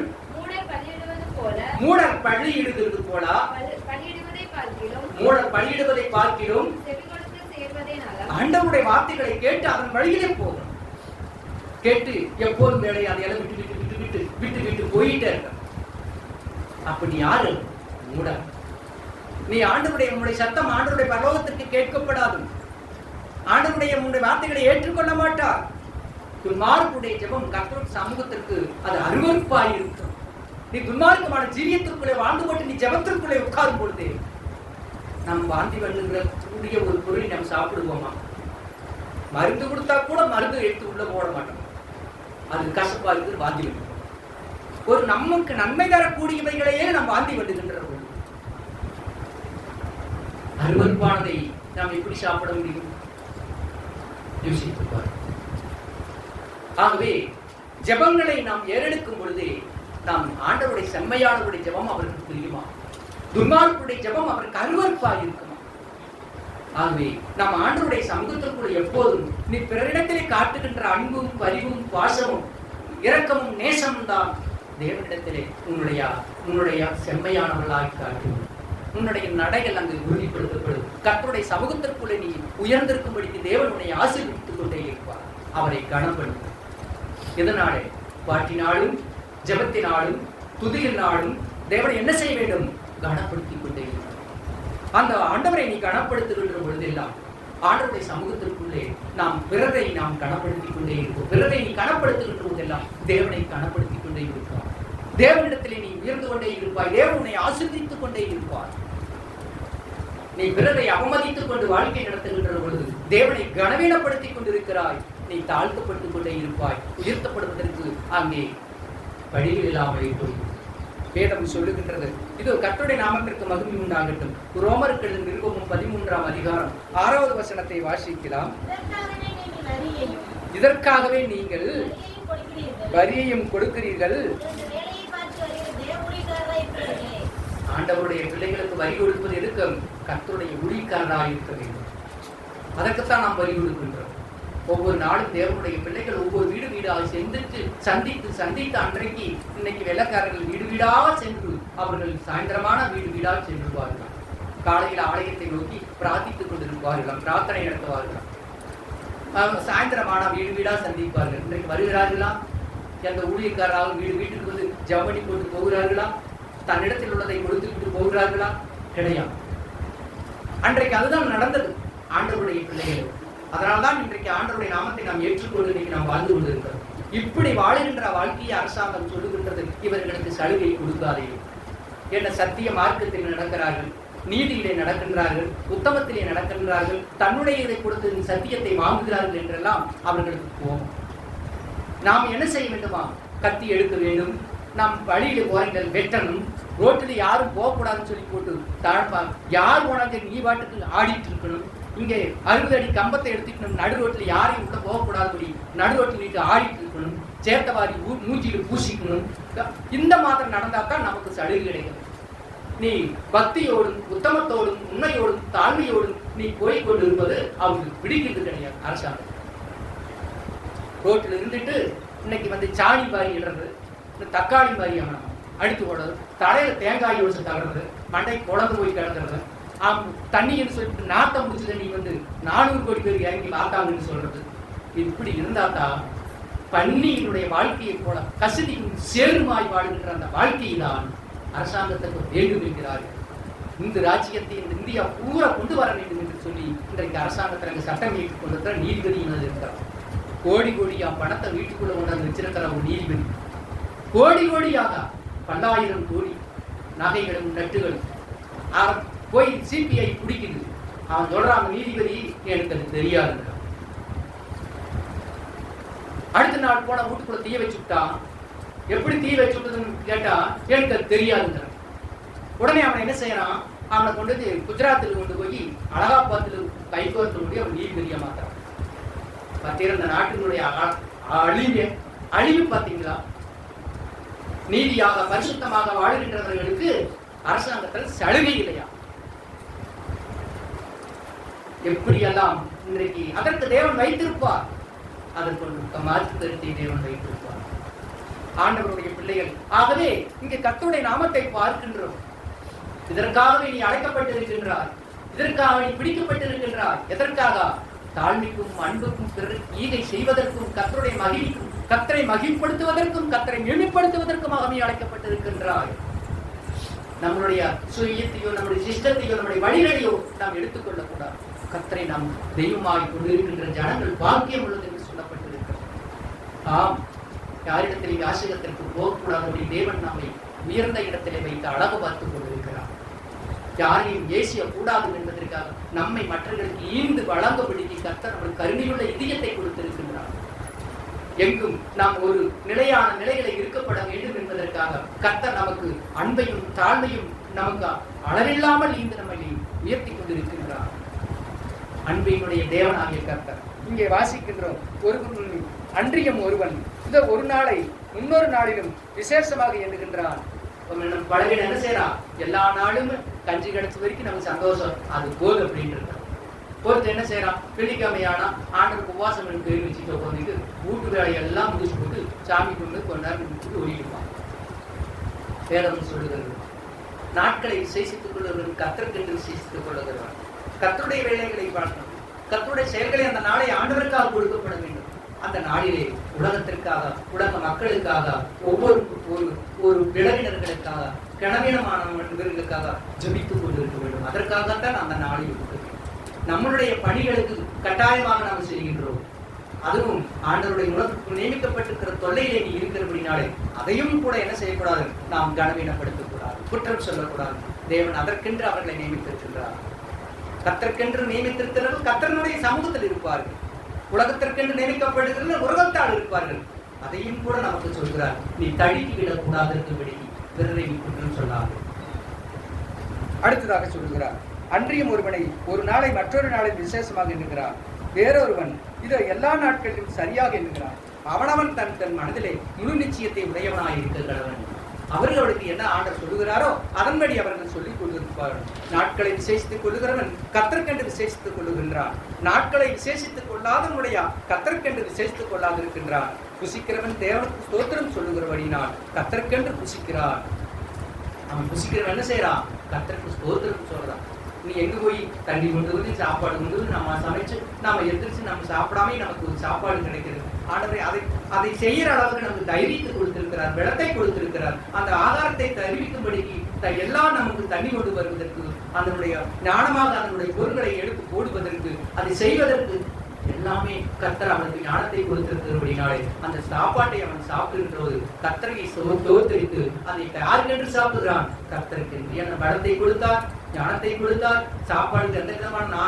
மூடர் பலியிடுவது போல மூடர் பலியிடுவதை பார்க்கிறோம். ஆண்டவருடைய வார்த்தைகளை கேட்டு அதன் வழியிலே போகும். கேட்டு எப்போதும் வேலை அதையெல்லாம் விட்டு விட்டு விட்டு விட்டு விட்டு விட்டு போயிட்டே இருக்க. அப்ப நீ யாரு? மூடர். நீ ஆண்டவருடைய சத்தம் ஆண்டவருடைய பரலோகத்திற்கு கேட்கப்படாது. ஆண்டவருடைய உன்னுடைய வார்த்தைகளை ஏற்றுக்கொள்ள மாட்டார். துன்மார்க்குடைய ஜெபம் கர்த்தருடைய சமூகத்திற்கு அது அருவருப்பாய் இருக்கும். நீ துன்மார்க்கமான ஜீவியத்திற்குள்ளே வாழ்ந்து போட்டு நீ ஜெபத்திற்குள்ளே உட்காரும் பொழுது நாம் வாந்தி பண்ணுகிற கூடிய ஒரு பொருளை நம்ம சாப்பிடுவோமா? மருந்து கொடுத்தா கூட மருந்து எடுத்து உள்ள போட மாட்டோம். அது கசப்பா இருக்கு, வாந்தி பண்ணுவோம். ஒரு நமக்கு நன்மை தரக்கூடியவைகளையே நாம் வாந்தி பண்ணுகின்ற பொழுது அருவருப்பானதை நாம் எப்படி சாப்பிட முடியும்? யோசித்துப்பார். ஆகவே ஜெபங்களை நாம் ஏறெடுக்கும் பொழுதே நாம் ஆண்டவருடைய செம்மையானவருடைய ஜெபம் அவருக்கு புரியுமா? துன்மார்க்குடைய ஜெபம் அவருக்கு அருவருப்பாக இருக்குமா? ஆகவே நாம் ஆண்டவருடைய சமூகத்திற்குள் எப்போதும் நீ பிறரிடத்திலே காட்டுகின்ற அன்பும் பரிவும் பாசமும் இரக்கமும் நேசமும் தான் தேவனிடத்திலே உன்னுடைய செம்மையானவர்களாய் காட்டும். உன்னுடைய நடைகள் அங்கு உறுதிப்படுத்தப்படும். கர்த்தருடைய சமூகத்திற்குள்ளே நீ உயர்ந்திருக்கும்படிக்கு தேவன் உன்னை ஆசீர்வதித்துக் கொண்டே இருப்பார். அவரை கனப்படுத்த இதனாலே பாட்டினாலும் ஜெபத்தினாலும் துதியினாலும் தேவனை என்ன செய்ய வேண்டும்? கனப்படுத்திக் கொண்டே இருக்கும். அந்த ஆண்டவரை நீ கனப்படுத்துகின்ற பொழுதெல்லாம் ஆண்டவருடைய சமூகத்திற்குள்ளே நாம் பிறரை நாம் கனப்படுத்திக் கொண்டே இருப்போம். பிறரை நீ கனப்படுத்துகின்ற போதெல்லாம் தேவனை கனப்படுத்திக் கொண்டே இருப்பார். தேவனிடத்திலே நீ உயர்ந்து கொண்டே இருப்பாய். தேவன் உன்னை ஆசீர்வதித்துக் கொண்டே இருப்பார். நீ பிறரை அவமதித்துக் கொண்டு வாழ்க்கை நடத்துகின்ற பொழுது தேவனை கனவீனப்படுத்திக் கொண்டிருக்கிறாய். நீ தாழ்த்தப்பட்டுக் கொண்டே இருப்பாய். உயர்த்தப்படுவதற்கு அங்கே வழிகள் இல்லாமலே போய் வேதம் சொல்லுகின்றது. இது கர்த்தருடைய நாமத்திற்கு மகிமை உண்டாகட்டும். ரோமருக்கு எழுதின நிருபம் 13ஆம் அதிகாரம் 6வது வசனத்தை வாசிக்கலாம். இதற்காகவே நீங்கள் வரியையும் கொடுக்கிறீர்கள். ஆண்டவருடைய பிள்ளைகளுக்கு வரி கொடுப்பது எதுக்கு? கர்த்தருடைய ஊழியக்காரராக இருக்க வேண்டும். அதற்குத்தான் நாம் வரி கொடுக்கின்றோம். ஒவ்வொரு நாளும் தேவனுடைய பிள்ளைகள் ஒவ்வொரு வீடாக சந்தித்து அன்றைக்கு இன்னைக்கு வெள்ளக்காரர்கள் வீடாக சென்று அவர்கள் சாயந்தரமான வீடாக சென்றுவார்கள். காலையில் ஆலயத்தை நோக்கி பிரார்த்தித்துக் கொண்டிருப்பார்கள், பிரார்த்தனை நடத்துவார்கள். சாயந்தரமான வீடாக சந்திப்பார்கள். இன்றைக்கு வருகிறார்களா? எந்த ஊழியக்காரராக வீட்டுக்கு வந்து ஜவனி போட்டு போகிறார்களா? தன்னிடத்தில் உள்ளதை கொடுத்துவிட்டு போகிறார்களா? கிடையாது. அன்றைக்கு அதுதான் நடந்தது ஆண்டவருடைய பிள்ளைகள். அதனால்தான் இன்றைக்கு ஆண்டவருடைய நாமத்தை நாம் ஏற்றுக்கொண்டு இன்னைக்கு நாம் வாழ்ந்து கொண்டிருக்கிறோம். இப்படி வாழுகின்ற வாழ்க்கையை அரசாங்கம் சொல்லுகின்றது, இவர்களுக்கு சலுகை கொடுக்காதே. என்ன சத்திய மார்க்கத்தில் நடக்கிறார்கள், நீதியிலே நடக்கின்றார்கள், உத்தமத்திலே நடக்கின்றார்கள், தன்னுடைய இதை கொடுத்து சத்தியத்தை வாங்குகிறார்கள் என்றெல்லாம் அவர்களுக்கு போகும். நாம் என்ன செய்ய வேண்டுமா? கத்தி எடுக்க வேண்டும். நாம் வழியில போறீங்கள் வெட்டணும். ரோட்டில் யாரும் போகக்கூடாதுன்னு சொல்லி போட்டு தாழ்ப்பா. யார் போனாங்க நீ பாட்டுக்கு ஆடிட்டு இருக்கணும். இங்கே 60 அடி கம்பத்தை எடுத்துக்கணும். நடு ரோட்டில் யாரையும் உள்ள போகக்கூடாதுபடி நடு ரோட்டில் நீட்டு ஆடிட்டு இருக்கணும். சேத்தவாரி மூஞ்சியில் பூசிக்கணும். இந்த மாதிரி நடந்தால்தான் நமக்கு சலுகை கிடைக்கும். நீ பக்தியோடும் உத்தமத்தோடும் உண்மையோடும் தாழ்மையோடும் நீ போய்கொண்டு இருப்பது அவங்களுக்கு பிடிக்கிறது கிடையாது. அரசாங்கம் ரோட்டில் இருந்துட்டு இன்னைக்கு வந்து சாணி பாரி இடுறது, இந்த தக்காளி பாரி அவனம் அடித்து ஓடுறது, தலையில தேங்காய் யோசிச்சு தகர்றது, மண்டை குழந்து போய் கிடக்கிறது, தண்ணின்னு சொல்லிட்டு நாட்டம் முடிச்ச தண்ணி வந்து 400 கோடி பேர் இறங்கி நாத்தாங்கன்னு சொல்றது. இப்படி இருந்தாதான் பன்னியினுடைய வாழ்க்கையை போல கசதிக்கும் சேருமாய் வாழுகின்ற அந்த வாழ்க்கையை தான் அரசாங்கத்துக்கு வேண்டும் என்கிறார்கள். இந்த ராஜ்யத்தை இந்த இந்தியா பூரா கொண்டு வர வேண்டும் என்று சொல்லி இன்றைக்கு அரசாங்கத்தில் சட்டம் ஏற்றுக் கொண்டிருக்கிற நீதிபதியினர் இருக்கிறார். கோடி கோடியா பணத்தை வீட்டுக்குள்ள கொண்டாந்து வச்சிருக்கிற ஒரு நீதிபதி கோடி கோடியாக 10,000 கோடி நகைகளும் நட்டுகளும் போய் சிபிஐ பிடிக்குது. அவன் சொல்றான், அந்த நீதிபதி எனக்கு அது தெரியாது. அடுத்த நாள் போன வீட்டுக்குள்ள தீய வச்சுட்டான். எப்படி தீ வச்சு விட்டதுன்னு கேட்டா எனக்கு அது தெரியாதுங்க. உடனே அவனை என்ன செய்யறான்? அவனை கொண்டு குஜராத்தில் கொண்டு போய் அலகாபாத்தில் கைகோர்த்து அவன் நீதிபதியா மாத்திரான். பார்த்தீங்கன்னா இந்த நாட்டினுடைய அழிவு பார்த்தீங்களா? நீதியாக பரிசுத்தமாக வாழ்கின்றவர்களுக்கு அரசாங்கத்தில் சலுகை இல்லையா? எப்படியெல்லாம் இன்றைக்கு அதற்கு தேவன் வைத்திருப்பார். அதற்கு மாற்று கருத்தை தேவன் வைத்திருப்பார். ஆண்டவருடைய பிள்ளைகள் ஆகவே இங்கே கர்த்தருடைய நாமத்தை பார்க்கின்றோம். இதற்காகவே நீ அழைக்கப்பட்டிருக்கின்றார். இதற்காக நீ பிடிக்கப்பட்டிருக்கின்றார். எதற்காக? தாழ்மைக்கும் அன்புக்கும் பிறருக்கு ஈகை செய்வதற்கும் கர்த்தருடைய மகிழ்ச்சிக்கும் கர்த்தரை மகிழ்ப்படுத்துவதற்கும் கர்த்தரை மேன்மைப்படுத்துவதற்குமாக நீ அழைக்கப்பட்டிருக்கின்றார். நம்மளுடைய சுயத்தையோ நம்முடைய சிஸ்டத்தையோ நம்முடைய வழிகளையோ நாம் எடுத்துக்கொள்ளக்கூடாது. கர்த்தரை நாம் தெய்வமாய் கொண்டிருக்கின்ற ஜனங்கள் பாக்கியம் உள்ளது என்று சொல்லப்பட்டிருக்கிறது. ஆம், யாரிடத்திலே ஆசிரியத்திற்கு போகக்கூடாது. தேவன் நம்மை உயர்ந்த இடத்திலே வைத்து அழகு பார்த்துக் கொண்டிருக்கிறார். யாரையும் ஏசிய கூடாது என்பதற்காக நம்மை மற்றவர்களுக்கு ஈந்து வழங்கும்படிக்கு கர்த்தர் நம்மளுக்கு கருணையுள்ள இதயத்தை கொடுத்திருக்கின்றார். எங்கும் நாம் ஒரு நிலையான நிலைகளை இருக்கப்பட வேண்டும் என்பதற்காக கர்த்தர் நமக்கு அன்பையும் தாழ்மையும் நமக்கு அளவில்லாமல் ஈந்து நம்மை உயர்த்தி கொண்டிருக்கின்றார். அன்பினுடைய தேவனாகிய கர்த்தர் இங்கே வாசிக்கின்றோம். ஒருவன் அன்றியும் ஒருவன் இந்த ஒரு நாளை இன்னொரு நாளிலும் விசேஷமாக எண்ணுகின்றான். பழகின என்ன செய்யறான்? எல்லா நாளும் கஞ்சி கிடைச்ச வரைக்கும் நமக்கு சந்தோஷம், அது போது அப்படின்ட்டு. ஒருத்தர் என்ன செய்யறான்? வெள்ளிக்கிழமையானா ஆண்டருக்கு உபவாசம் பேர் வச்சுட்டு உட்காந்துட்டு வீட்டு வேலையெல்லாம் முடிச்சு போட்டு சாமி கொண்டு கொஞ்ச நேரம் முடிச்சுட்டு ஓடிடுவான். வேதம் சொல்லுகிறது, நாட்களை விசேஷித்துக் கொள்ளுகிறவன் கர்த்தருக்கென்று விசேஷித்துக் கொள்ளுகிறான். கர்த்தருடைய வேலைகளை பார்க்கணும், கர்த்தருடைய செயல்களை அந்த நாளை ஆண்டவருக்காக கொடுக்கப்பட வேண்டும். அந்த நாளிலே உலகத்திற்காக, உலக மக்களுக்காக, ஒவ்வொரு ஒரு விளவினர்களுக்காக, கனவீனமானவர்களுக்காக ஜெபித்துக் கொண்டிருக்க வேண்டும். அதற்காகத்தான் அந்த நாளில் இருக்கிறது. நம்மளுடைய பணிகளுக்கு கட்டாயமாக நாம் செய்கின்றோம். அதுவும் ஆண்டவருடைய உலகத்துக்கு நியமிக்கப்பட்டிருக்கிற தொல்லையிலே நீ இருக்கிறபடினாலே அதையும் கூட என்ன செய்யக்கூடாது? நாம் கனவீனப்படுத்தக்கூடாது, குற்றம் சொல்லக்கூடாது. தேவன் அதற்கென்று அவர்களை நியமித்திருக்கின்றார். கர்த்தருக்கென்று நியமித்திருக்கிறவர்கள் கர்த்தருடைய சமூகத்தில் இருப்பார்கள். உலகத்திற்கென்று நியமிக்கப்படுகிற உலகத்தால் இருப்பார்கள். அதையும் கூட நமக்கு சொல்கிறார், நீ தழுக்கி விடக்கூடாது இருக்கும்படி பிறரை நீ குற்றம் சொல்லாது. அடுத்ததாக சொல்கிறார், அன்றியும் ஒருவனை ஒரு நாளை மற்றொரு நாளில் விசேஷமாக எண்ணுகிறார். வேறொருவன் இதை எல்லா நாட்களிலும் சரியாக எண்ணுகிறான். அவனவன் தன் தன் மனதிலே முழு நிச்சயத்தை உடையவனாய் இருக்கிறவன். அவர்களுக்கு என்ன ஆண்டவர் சொல்லுகிறாரோ அதன்படி அவர்கள் சொல்லிக் கொண்டிருப்பார்கள். நாட்களை விசேஷித்துக் கொள்ளுகிறவன் கர்த்தருக்கென்று விசேஷித்துக் கொள்ளுகின்றான். நாட்களை விசேஷித்துக் கொள்ளாதவனுடைய கர்த்தருக்கென்று விசேஷித்துக் கொள்ளாதிருக்கின்றான். புசிக்கிறவன் தேவனுக்கு ஸ்தோத்திரம் சொல்லுகிறபடினால் கர்த்தருக்கென்று புசிக்கிறான். அவன் புசிக்கிறவன் என்ன செய்யறான்? கர்த்தருக்கு ஸ்தோத்திரம் சொல்றான். நீ எங்க போய் தண்ணி கொண்டு வந்து சாப்பாடு கொண்டு வந்து நம்ம சமைச்சு நம்ம எந்திரிச்சு நம்ம சாப்பிடாமே நமக்கு ஒரு சாப்பாடு கிடைக்கிறது. ஆண்டவரே அதை செய்யற அளவுக்கு நமக்கு தைரியத்தை கொடுத்திருக்கிறார், பலத்தை கொடுத்திருக்கிறார். அந்த ஆதாரத்தை தெரிவிக்கும்படிக்கு எல்லாம் நமக்கு தண்ணி கொண்டு வருவதற்கு, அதனுடைய ஞானமாக அதனுடைய பொருட்களை எடுத்து போடுவதற்கு, அதை செய்வதற்கு எல்லாமே கர்த்தர் அவனுக்கு ஞானத்தை கொடுத்திருக்கிறபடினாலே அந்த சாப்பாட்டை அவன் சாப்பிடுகின்றது கர்த்தரை தோத்தரித்து அதை யாருக்கென்று சாப்பிடுகிறான்? கர்த்தருக்கு. என்ன பலத்தை கொடுத்தார், ஞானத்தை கொடுத்தார். சாப்பாடுக்கு எந்த விதமான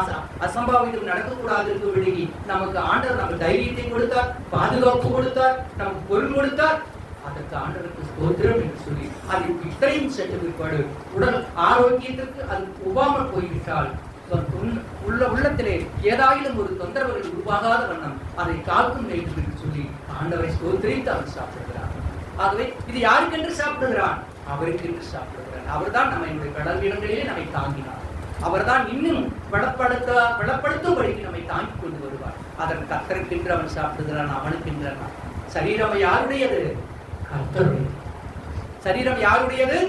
அசம்பாவிதம் நடக்கக்கூடாது இருக்கும்படி நமக்கு ஆண்டவர் நமக்கு தைரியத்தை கொடுத்தார், பாதுகாப்பு கொடுத்தார், நமக்கு பொருள் கொடுத்தார். அதற்கு ஆண்டவருக்கு ஸ்தோத்திரம் என்று சொல்லி அது இத்தனையும் சென்று பிற்பாடு உடல் ஆரோக்கியத்திற்கு அது உபாமல் போய்விட்டால் உள்ளத்திலே ஏதாயிலும் ஒரு தொந்தரவுகள் உருவாகாத வண்ணம் அதை காக்கும் என்று சொல்லி ஆண்டவரை ஸ்தோத்திரித்து அவர் சாப்பிடுகிறார். ஆகவே இது யாருக்கென்று சாப்பிடுகிறான்? அவருக்கென்று சாப்பிடுகிறார். அவர்தான் நம்மளுடைய கடல்விடங்களிலே நம்மை தாங்கினார். அவர்தான் இன்னும் பலப்படுத்தும்படிக்கு நம்மை தாங்கிக் கொண்டு வருவார். அதற்கு கர்த்தருக்கென்று அவன் சாப்பிடுகிறான், அவனுக்கென்றான். சரீரம் யாருடையது? கர்த்தருடையது. சரீரம் யாருடையது?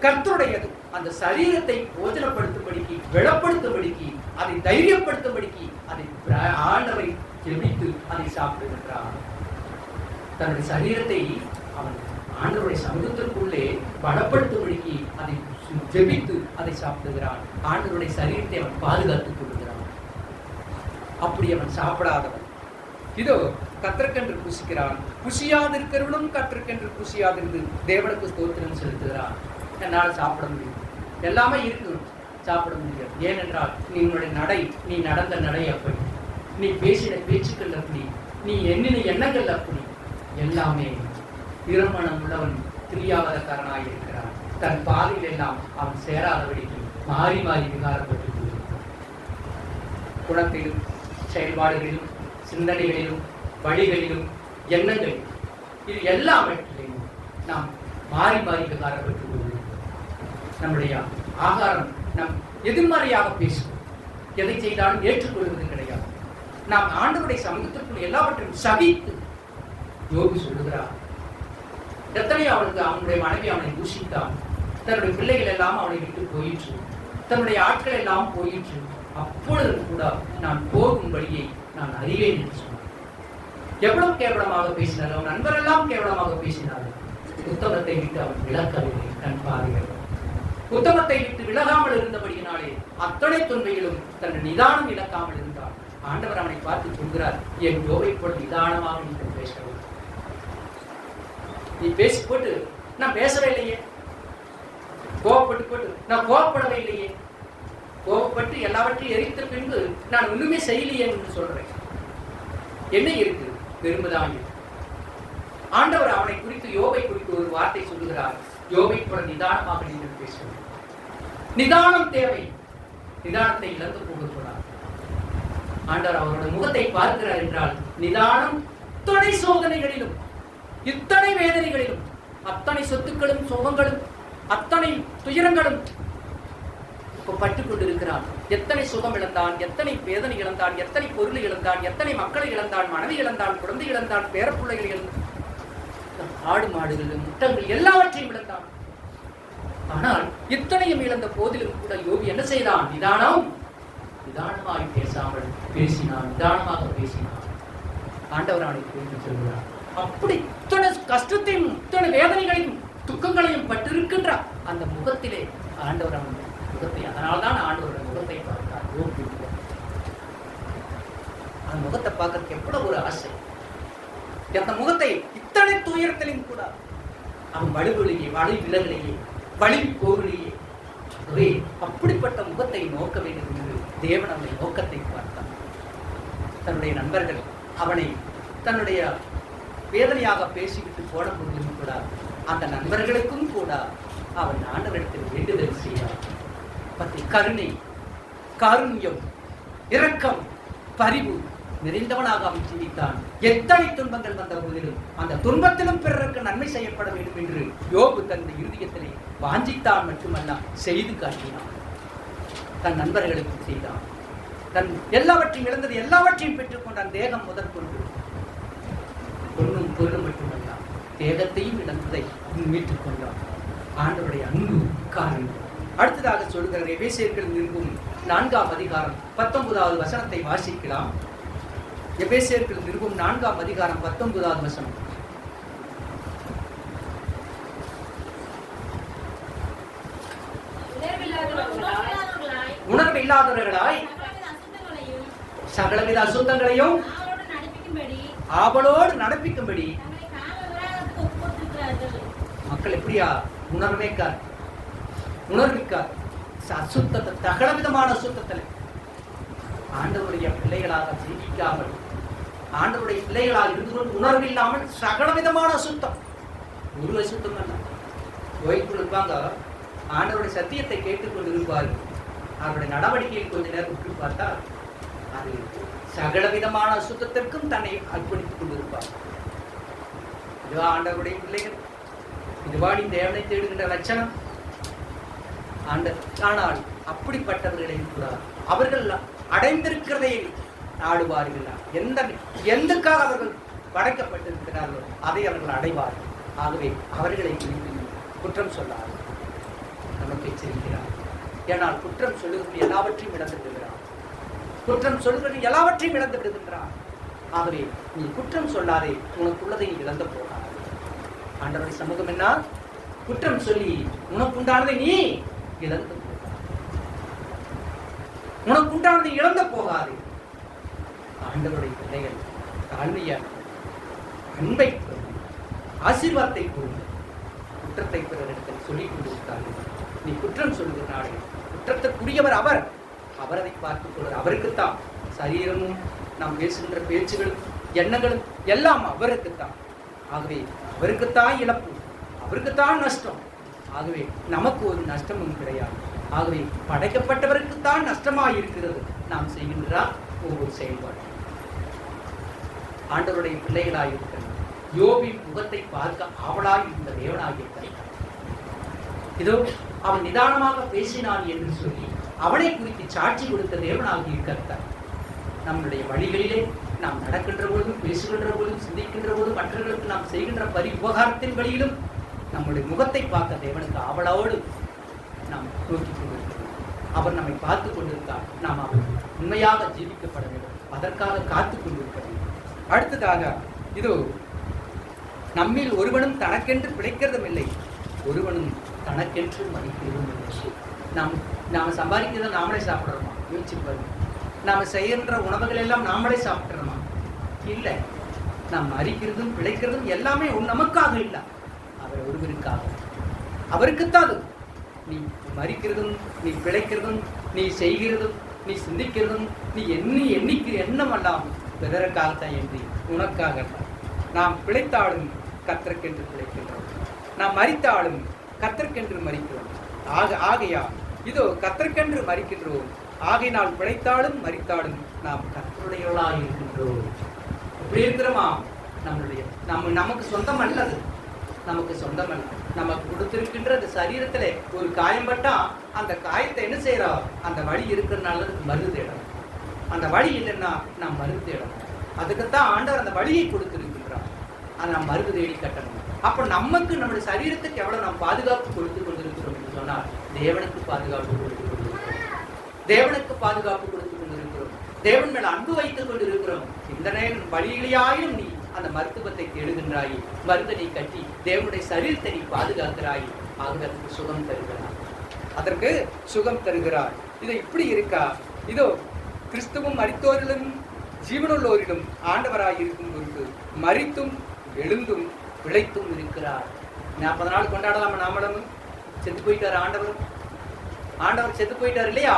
கர்த்தருடையது. அந்த சரீரத்தை போஜனப்படுத்தும்படிக்கு, வெளப்படுத்தும்படிக்கு, அதை தைரியப்படுத்தும்படிக்கு அதை ஆண்டவரை ஜெபித்து அதை சாப்பிடுகின்றான். தன்னுடைய சரீரத்தை அவன் ஆண்டவருடைய சமூகத்திற்குள்ளே பலப்படுத்தும்படிக்கு அதை ஜெபித்து அதை சாப்பிடுகிறான். ஆண்டவருடைய சரீரத்தை அவன் பாதுகாத்துக் கொள்கிறான். அப்படி அவன் சாப்பிடாதவன் இதோ கர்த்தருக்கென்று புசிக்கிறான். புசியாதிருக்கிறவனும் கர்த்தருக்கென்று புசியாதிருந்து தேவனுக்கு ஸ்தோத்திரம் செலுத்துகிறான். என்னால் சாப்பிட முடியும், எல்லாமே இருக்கு, சாப்பிட முடியாது. ஏனென்றால் நீ உன்னுடைய நடை, நீ நடந்த நடை அப்படி, நீ பேசின பேச்சுக்கள் அப்படி, நீ எண்ணின எண்ணங்கள் அப்படி, எல்லாமே திருமணம் உள்ளவன் பிரியாவதக்காரனாக இருக்கிறான். தன் பாதையில் எல்லாம் அவன் சேராதபடிக்கு மாறி மாறி விகாரப்பட்டு குணத்திலும் செயல்பாடுகளிலும் சிந்தனைகளிலும் வழிகளிலும் எண்ணங்களிலும் இது எல்லாவற்றிலையும் நாம் மாறி மாறி விகாரப்பட்டு நம்முடைய ஆகாரம் நம் எதிர்மறையாக பேசுவோம். எதை செய்தாலும் ஏற்றுக்கொள்வது கிடையாது. நாம் ஆண்டவருடைய சமூகத்திற்குள் எல்லாவற்றையும் சகித்து யோகி சொல்லுகிறார். எத்தனை அவனுக்கு அவனுடைய மனைவி அவனை தூஷித்தான், தன்னுடைய பிள்ளைகள் எல்லாம் அவனை விட்டு போயிற்று, தன்னுடைய ஆட்கள் எல்லாம் போயிற்று. அப்பொழுது கூட நான் போகும் வழியை நான் அறிவேன் என்று சொன்னார். எவ்வளவு கேவலமாக பேசினார், அவன் நண்பரெல்லாம் கேவலமாக பேசினார்கள். புத்தகத்தை விட்டு அவன் விளக்கவில்லை. தன் பாதைகள் புத்தகத்தை விட்டு விலகாமல் இருந்தபடியினாலே அத்தனை துன்பைகளும் தன் நிதானம் இழக்காமல் இருந்தார். ஆண்டவர் அவனை பார்த்து சொல்கிறார், என் யோகை போல் நிதானமாக நீங்கள் பேசவும். நீ பேசி போட்டு நான் பேசவே இல்லையே, கோபப்பட்டு போட்டு நான் கோபப்படவே இல்லையே, கோபப்பட்டு எல்லாவற்றையும் எரித்த பின்பு நான் ஒண்ணுமே செய்யலையே என்று சொல்றேன். என்ன இருக்கு? பெருமைதான். ஆண்டவர் அவனை குறித்து, யோபை குறித்து ஒரு வார்த்தை சொல்லுகிறார். யோபை கூட நிதானமாக நீங்கள் பேசுவோம். நிதானம் தேவை. நிதானத்தை இழந்து போகக்கூடாது. ஆண்டவர் அவருடைய முகத்தை பார்க்கிறார் என்றால் நிதானம். இத்தனை சோதனைகளிலும், இத்தனை வேதனைகளிலும், அத்தனை சொத்துக்களும் சோகங்களும் அத்தனை துயரங்களும் பட்டுக் கொண்டிருக்கிறான். எத்தனை சுகம் இழந்தான், எத்தனை வேதனை இழந்தான், எத்தனை பொருளை இழந்தான், எத்தனை மக்களை இழந்தான், மனைவி இழந்தான், குழந்தை இழந்தான், பேரப்பிள்ளைகளை இழந்தான், ஆடு மாடுகள் முட்டங்கள் எல்லாவற்றையும் இழந்தான். ஆனால் இத்தனையும் இழந்த போதிலும் கூட யோபு என்ன செய்தான்? நிதானமாய் பேசாமல் பேசினான். நிதானமாக பேசினான். ஆண்டவர் அவனை குறித்து சொல்கிறார். அப்படி இத்தனை கஷ்டத்தையும் இத்தனை வேதனைகளையும் துக்கங்களையும் பட்டிருக்கின்ற அந்த முகத்திலே ஆண்டவர் அவன் முகத்தை, அதனால்தான் ஆண்டவருடைய முகத்தை பார்த்தார். அந்த முகத்தை பார்க்கறதுக்கு எவ்வளவு ஒரு ஆசை. அந்த முகத்தை இத்தனை துயரத்திலையும் கூட அவன் வலுவிலேயே, வலி விலகிலேயே, வலி கோவிலேயே அப்படிப்பட்ட முகத்தை நோக்க வேண்டும் என்று தேவன் அவனுடைய நோக்கத்தை பார்த்தான். தன்னுடைய நண்பர்கள் அவனை தன்னுடைய வேதனையாக பேசிவிட்டு போன போதிலும் கூட அந்த நண்பர்களுக்கும் கூட அவன் ஆண்டவரிடத்தில் வேண்டுதல் செய்தார். பற்றி கருணை, காருண்யம், இரக்கம், பரிவு நிறைந்தவனாக அவன் ஜீவித்தான். எத்தனை துன்பங்கள் வந்த போதிலும் அந்த துன்பத்திலும் பிறருக்கு நன்மை செய்யப்பட வேண்டும் என்று யோபு தன்னுடைய இருதயத்திலே வாஞ்சித்தான். மட்டுமல்ல, செய்து காட்டினான். தன் நண்பர்களுக்கு செய்தான். தன் எல்லாவற்றையும் இழந்தது எல்லாவற்றையும் பெற்றுக் கொண்டான். தேகம் முதற்கொண்டு பொண்ணும் பொருளும் மட்டுமல்ல, தேகத்தையும் இழந்ததை மீட்டுக் கொண்டான். ஆண்டவருடைய அன்பு காரணம். அடுத்ததாக சொல்கிற எபேசியர்கள் நிருபம் 4ஆம் அதிகாரம் 19வது வசனத்தை வாசிக்கலாம். எபேசியர்கள் நிருபம் 4ஆம் அதிகாரம் 19வது வசனம். உணர்வில்லாதவர்களாய் சகலவித அசுத்தங்களையும் ஆவலோடு நடப்பிக்கும்படி மக்கள் எப்படியா உணர்விக்கார் அசுத்தத்தை, சகலவிதமான அசுத்தத்தில் ஆண்டவருடைய பிள்ளைகளாக ஜீவிக்காமல், ஆண்டவருடைய பிள்ளைகளாக இருந்து கொண்டு உணர்வில்லாமல் சகலவிதமான அசுத்தம். ஒரு அசுத்தம் அல்ல. கோயிலுக்குள் இருப்பாங்க, ஆண்டவருடைய சத்தியத்தை கேட்டுக்கொண்டு இருப்பார்கள். அவருடைய நடவடிக்கையை கொஞ்ச நேரம் உற்று பார்த்தா அது சகலவிதமான அசுத்தத்திற்கும் தன்னை அர்ப்பணித்துக் கொண்டிருப்பார். இதுவா ஆண்டவருடைய பிள்ளைகள்? இதுவா நீ தேவனை தேடுகின்ற லட்சணம்? ஆனால் அப்படிப்பட்டவர்களை கூட அவர்கள் அடைந்திருக்கிறதை நாடுவார்கள். எந்தக்காக அவர்கள் படைக்கப்பட்டிருக்கிறார்களோ அதை அவர்கள் அடைவார்கள். ஆகவே அவர்களை குற்றம் சொல்லார்கள். நமக்கு எச்சரிக்கிறார். ஏனால் குற்றம் சொல்லுகிற எல்லாவற்றையும் இழந்து விடுகிறார். குற்றம் சொல்லுகிற எல்லாவற்றையும் இழந்து விடுகின்றார். ஆகவே நீ குற்றம் சொல்லாதே, உனக்குள்ளதை நீ இழந்து போகாது. ஆண்டவருடைய சமூகம் என்ன? குற்றம் சொல்லி உனக்குண்டானதை நீ இழந்து போகாது. உனக்குண்டானதை இழந்து போகாது. ஆண்டவருடைய பிள்ளைகள் தாழ்மையாக அன்பை ஆசீர்வாதத்தை கூறும் குற்றத்தை பிறரிடத்தில் சொல்லிக் கொண்டிருக்கிறார்கள். நீ குற்றம் சொல்லுகிறாரே, குற்றத்திற்குரியவர் அவர். அவர் அதை பார்த்துக் கொள்வார். அவருக்குத்தான் சரீரமும் நாம் பேசுகின்ற பேச்சுகளும் எண்ணங்களும் எல்லாம் அவருக்குத்தான். ஆகவே அவருக்குத்தான் இழப்பு, அவருக்குத்தான் நஷ்டம். ஆகவே நமக்கு ஒரு நஷ்டமும் கிடையாது. ஆகவே படைக்கப்பட்டவருக்குத்தான் நஷ்டமாக இருக்கிறது நாம் செய்கின்ற ஒவ்வொரு செயல்பாடு. ஆண்டவருடைய பிள்ளைகளாக இருக்கிறது. யோபின் முகத்தை பார்க்க ஆவலாய் இருந்த தேவனாகிய கர்த்தர் இதோ அவன் நிதானமாக பேசினான் என்று சொல்லி அவனை குறித்து சாட்சி கொடுத்த தேவனாகிய கர்த்தர் நம்முடைய வழிகளிலே நாம் நடக்கின்ற பொழுதும், பேசுகின்ற பொழுதும், சிந்திக்கின்ற போதும், மற்றவர்களுக்கு நாம் செய்கின்ற உபகாரத்தின் வழியிலும் நம்முடைய முகத்தை பார்க்க தேவனுக்கு ஆவலோடு நாம் நோக்கிக் கொண்டிருக்கிறோம். அவர் நம்மை பார்த்து கொண்டிருக்கார். நாம் அவர் உண்மையாக ஜீவிக்கப்பட வேண்டும். அதற்காக காத்து கொண்டிருக்க வேண்டும். அடுத்ததாக இதோ நம்மில் ஒருவனும் தனக்கென்று பிழைக்கிறதும் இல்லை, ஒருவனும் தனக்கென்று மதிக்கிறதும் இல்லை. நாம் சம்பாதிக்கிறத நாமளே சாப்பிட்றோமா? யோசிச்சு பாருங்க. நாம் செய்கின்ற உணவுகள் எல்லாம் நாமளே சாப்பிட்றோமா? இல்லை. நாம் மறிக்கிறதும் பிழைக்கிறதும் எல்லாமே நமக்காக இல்லை, அவர் ஒருவருக்காக. அவருக்குத்தான் அது. நீ மறிக்கிறதும், நீ பிழைக்கிறதும், நீ செய்கிறதும், நீ சிந்திக்கிறதும், நீ எண்ணிக்கிற எண்ணமெல்லாம் பிறருக்காகத்தான் என்று உனக்காக. நாம் பிழைத்தாலும் கர்த்தருக்கென்று பிழைக்கின்றோம், நாம் மரித்தாலும் கர்த்தருக்கென்று மரிக்கிறோம். ஆகையா இதோ கர்த்தருக்கென்று மரிக்கின்றோம். ஆகையினால் பிழைத்தாலும் மரித்தாலும் நாம் கர்த்தருடையவர்களாக இருக்கின்றோம். எப்படி இருக்கிறோமா? நமக்கு சொந்தம் அல்லது, நமக்கு சொந்தம் அல்ல. நமக்கு கொடுத்திருக்கின்ற அந்த சரீரத்துல ஒரு காயம் பட்டா அந்த காயத்தை என்ன செய்யறோம்? அந்த வழி இருக்கிறதுனால மருந்து தேடணும். அந்த வழி இல்லைன்னா நாம் மருந்து தேடணும். அதுக்குத்தான் ஆண்டவர் அந்த வழியை கொடுத்திருக்கின்றார். அதை நாம் மருந்து தேடி கட்டணும். அப்ப நமக்கு நம்முடைய சரீரத்துக்கு எவ்வளவு நாம் பாதுகாப்பு கொடுத்து கொண்டிருக்கிறோம் என்று சொன்னால் தேவனுக்கு பாதுகாப்பு கொடுத்து கொண்டிருக்கிறோம். தேவனுக்கு பாதுகாப்பு கொடுத்து கொண்டிருக்கிறோம். தேவன் மேல் அன்பு வைத்துக் கொண்டிருக்கிறோம். இந்த நேரம் வழியிலேயாயும் நீ அந்த மருத்துவத்தை தேடுகின்றாய், மருந்து நீ கட்டி தேவனுடைய சரீரத்தை நீ பாதுகாக்கிறாய். அதற்கு சுகம் தருகிறார், அதற்கு சுகம் தருகிறார். இது இப்படி இருக்கா? இதோ கிறிஸ்துவும் மரித்தோரிலும் ஜீவனுள்ளோரிலும் ஆண்டவராய் இருக்கும் பொருட்டு மரித்தும் எழுந்தும் பிழைத்தும் இருக்கிறார். 40 நாள் கொண்டாடலாமா? நாமளும் செத்து போயிட்டார் ஆண்டவர். ஆண்டவர் செத்து போயிட்டார் இல்லையா?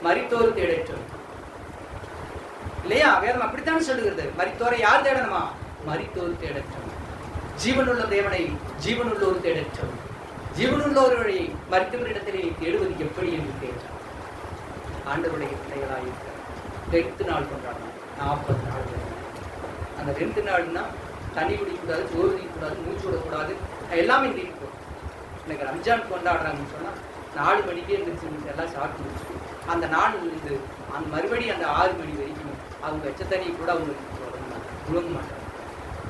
மரித்தோர் தேடட்டும் இல்லையா? வேதம் அப்படித்தான் சொல்லுகிறது. மரித்தோரை யார் தேடணுமா? மரித்தோர் தேடட்டும். ஜீவனுள்ள தேவனை ஜீவனுள்ளோர் தேடட்டும். ஜீவனுள்ளோரை மரித்தவரிடத்திலே தேடுவது எப்படி என்று கேட்டார். ஆண்டவருடைய பிள்ளைகளாக இருக்கிறார். 2 நாள் கொண்டாடணும், 40 நாள். அந்த 2 நாள்னா தண்ணி குடிக்கக்கூடாது, சோறு குடிக்கக்கூடாது, மூச்சு விடக்கூடாது, எல்லாமே இருக்கும். இன்னைக்கு ரம்ஜான் கொண்டாடுறாங்கன்னு சொன்னால் 4 மணிக்கே இருந்துச்சு எல்லாம் சாப்பிட்டு முடிச்சுட்டு அந்த நாள் இருந்து அந்த மறுபடியும் அந்த 6 மணி வரைக்கும் அவங்க வச்ச தண்ணியை கூட அவங்களுக்கு உழங்க மாட்டாங்க.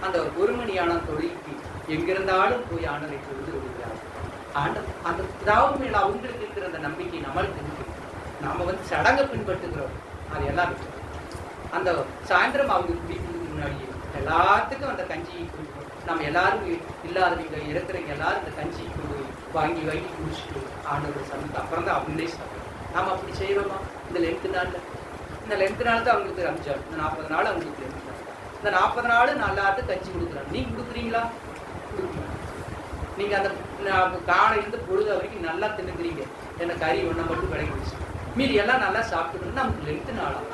அந்த 1 மணி ஆனால் தொழிலுக்கு எங்கிருந்தாலும் போய் ஆண்டரை தொழுது விடுகிறார். அந்த பிதாவு மேல அவங்களுக்கு இருக்கிற அந்த நம்பிக்கை நம்மளுக்கு இருக்கு. நாம சடங்கை பின்பற்றுகிறோம். அது எல்லாம் அந்த சாயந்தரம் அவங்க குடிக்கிறதுக்கு முன்னாடியே எல்லாத்துக்கும் அந்த கஞ்சியை கொடுக்கணும். நம்ம எல்லாரும் இல்லாதவங்க இருக்கிறவங்க எல்லாரும் இந்த கஞ்சியை கொண்டு வாங்கி குடிச்சுட்டு ஆண்டோட சமைத்து அப்புறம் தான் அவங்களே சாப்பிடும். நாம் அப்படி செய்கிறோமா? இந்த 2 நாளில், இந்த 2 நாள் தான் அவங்களுக்கு ரம்ஜான். இந்த 40 நாள் அவங்களுக்கு ரம்ஜான். இந்த 40 நாள் நல்லாட்டு கஞ்சி கொடுக்குறாங்க. நீங்கள் கொடுக்குறீங்களா? கொடுக்குறீங்க. நீங்கள் அந்த காலையிலேருந்து பொழுது வரைக்கும் நல்லா தின்னுக்கிறீங்க. என்ன கறி ஒன்றை மட்டும் விளக்கி வச்சு மீதி எல்லாம் நல்லா சாப்பிட்டுக்கணும். நமக்கு 2 நாளாக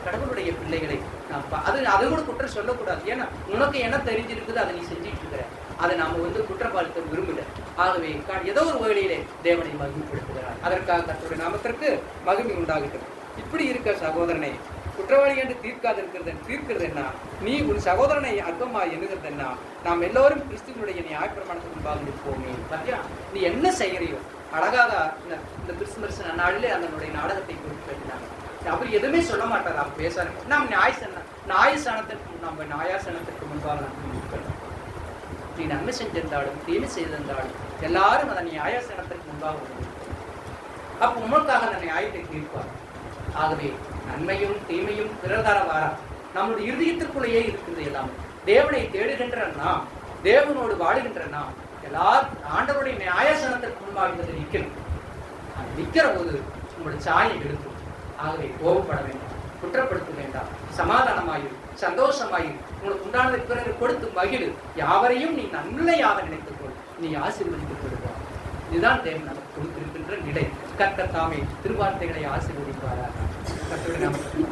கடவுளுடைய பிள்ளைகளை நாம் அதை கூட குற்றம் சொல்லக்கூடாது. ஏன்னா உனக்கு என்ன தெரிஞ்சிருக்குது அதை நீ செஞ்சுட்டு இருக்கிற. அதை நாம் குற்றப்பாடுத்த விரும்பல. ஆகவே ஏதோ ஒரு வகையிலே தேவனை மகிமைப்படுத்துகிறார். அதற்காக கர்த்தருடைய நாமத்திற்கு மகிமை உண்டாகட்டும். இப்படி இருக்க சகோதரனை குற்றவாளி என்று தீர்க்கிறது என்ன? நீ உன் சகோதரனை அற்பமாய் எண்ணுகிறது என்ன? நாம் எல்லோரும் கிறிஸ்துவனுடைய நியாயப்பிரமாணத்துக்கு முன்பாக நிற்போமே. பத்தியா நீ என்ன செய்கிறையோ அழகாக இந்த கிறிஸ்துமஸ் நாளிலே அதனுடைய நாடகத்தை குறித்து பேசினாங்க. அவர் எதுவுமே சொல்ல மாட்டார். அவர் பேசாரு. நாம் நியாயாசனத்திற்கு முன்பாக நாம் நிற்கணும். நீ நன்மை செஞ்சிருந்தாலும் தீமை செய்திருந்தாலும் எல்லாரும் அந்த நியாயாசனத்திற்கு முன்பாக வந்து அப்போ உமக்காக அந்த நியாயத்தை தீர்ப்பார். ஆகவே நன்மையும் தீமையும் பிறர்தார வாரா நம்முடைய இருதயத்திற்குள்ளேயே இருக்கிறது. எல்லாம் தேவனை தேடுகின்ற நாம், தேவனோடு வாழுகின்ற நாம் எல்லாரும் ஆண்டவருடைய நியாயாசனத்திற்கு முன்பாக நிற்கணும். அது நிற்கிற போது உங்களுடைய சாயம் எடுக்கும். ஆகவே கோபப்பட வேண்டாம், குற்றப்படுத்த வேண்டாம், சமாதானமாயிரு, சந்தோஷமாயிரு, உங்களுக்கு உண்டானதை பிறகு கொடுத்து மகிழ். யாவரையும் நீ நன்மையாக நினைத்துக்கொள், நீ ஆசீர்வதித்துக் கொள்வார். இதுதான் தேவன் நமக்கு கொடுத்திருக்கின்ற நிலை. கர்த்தர் தாமே திருவார்த்தைகளை ஆசீர்வதிப்பாராக. கர்த்தருடைய நாமத்தில்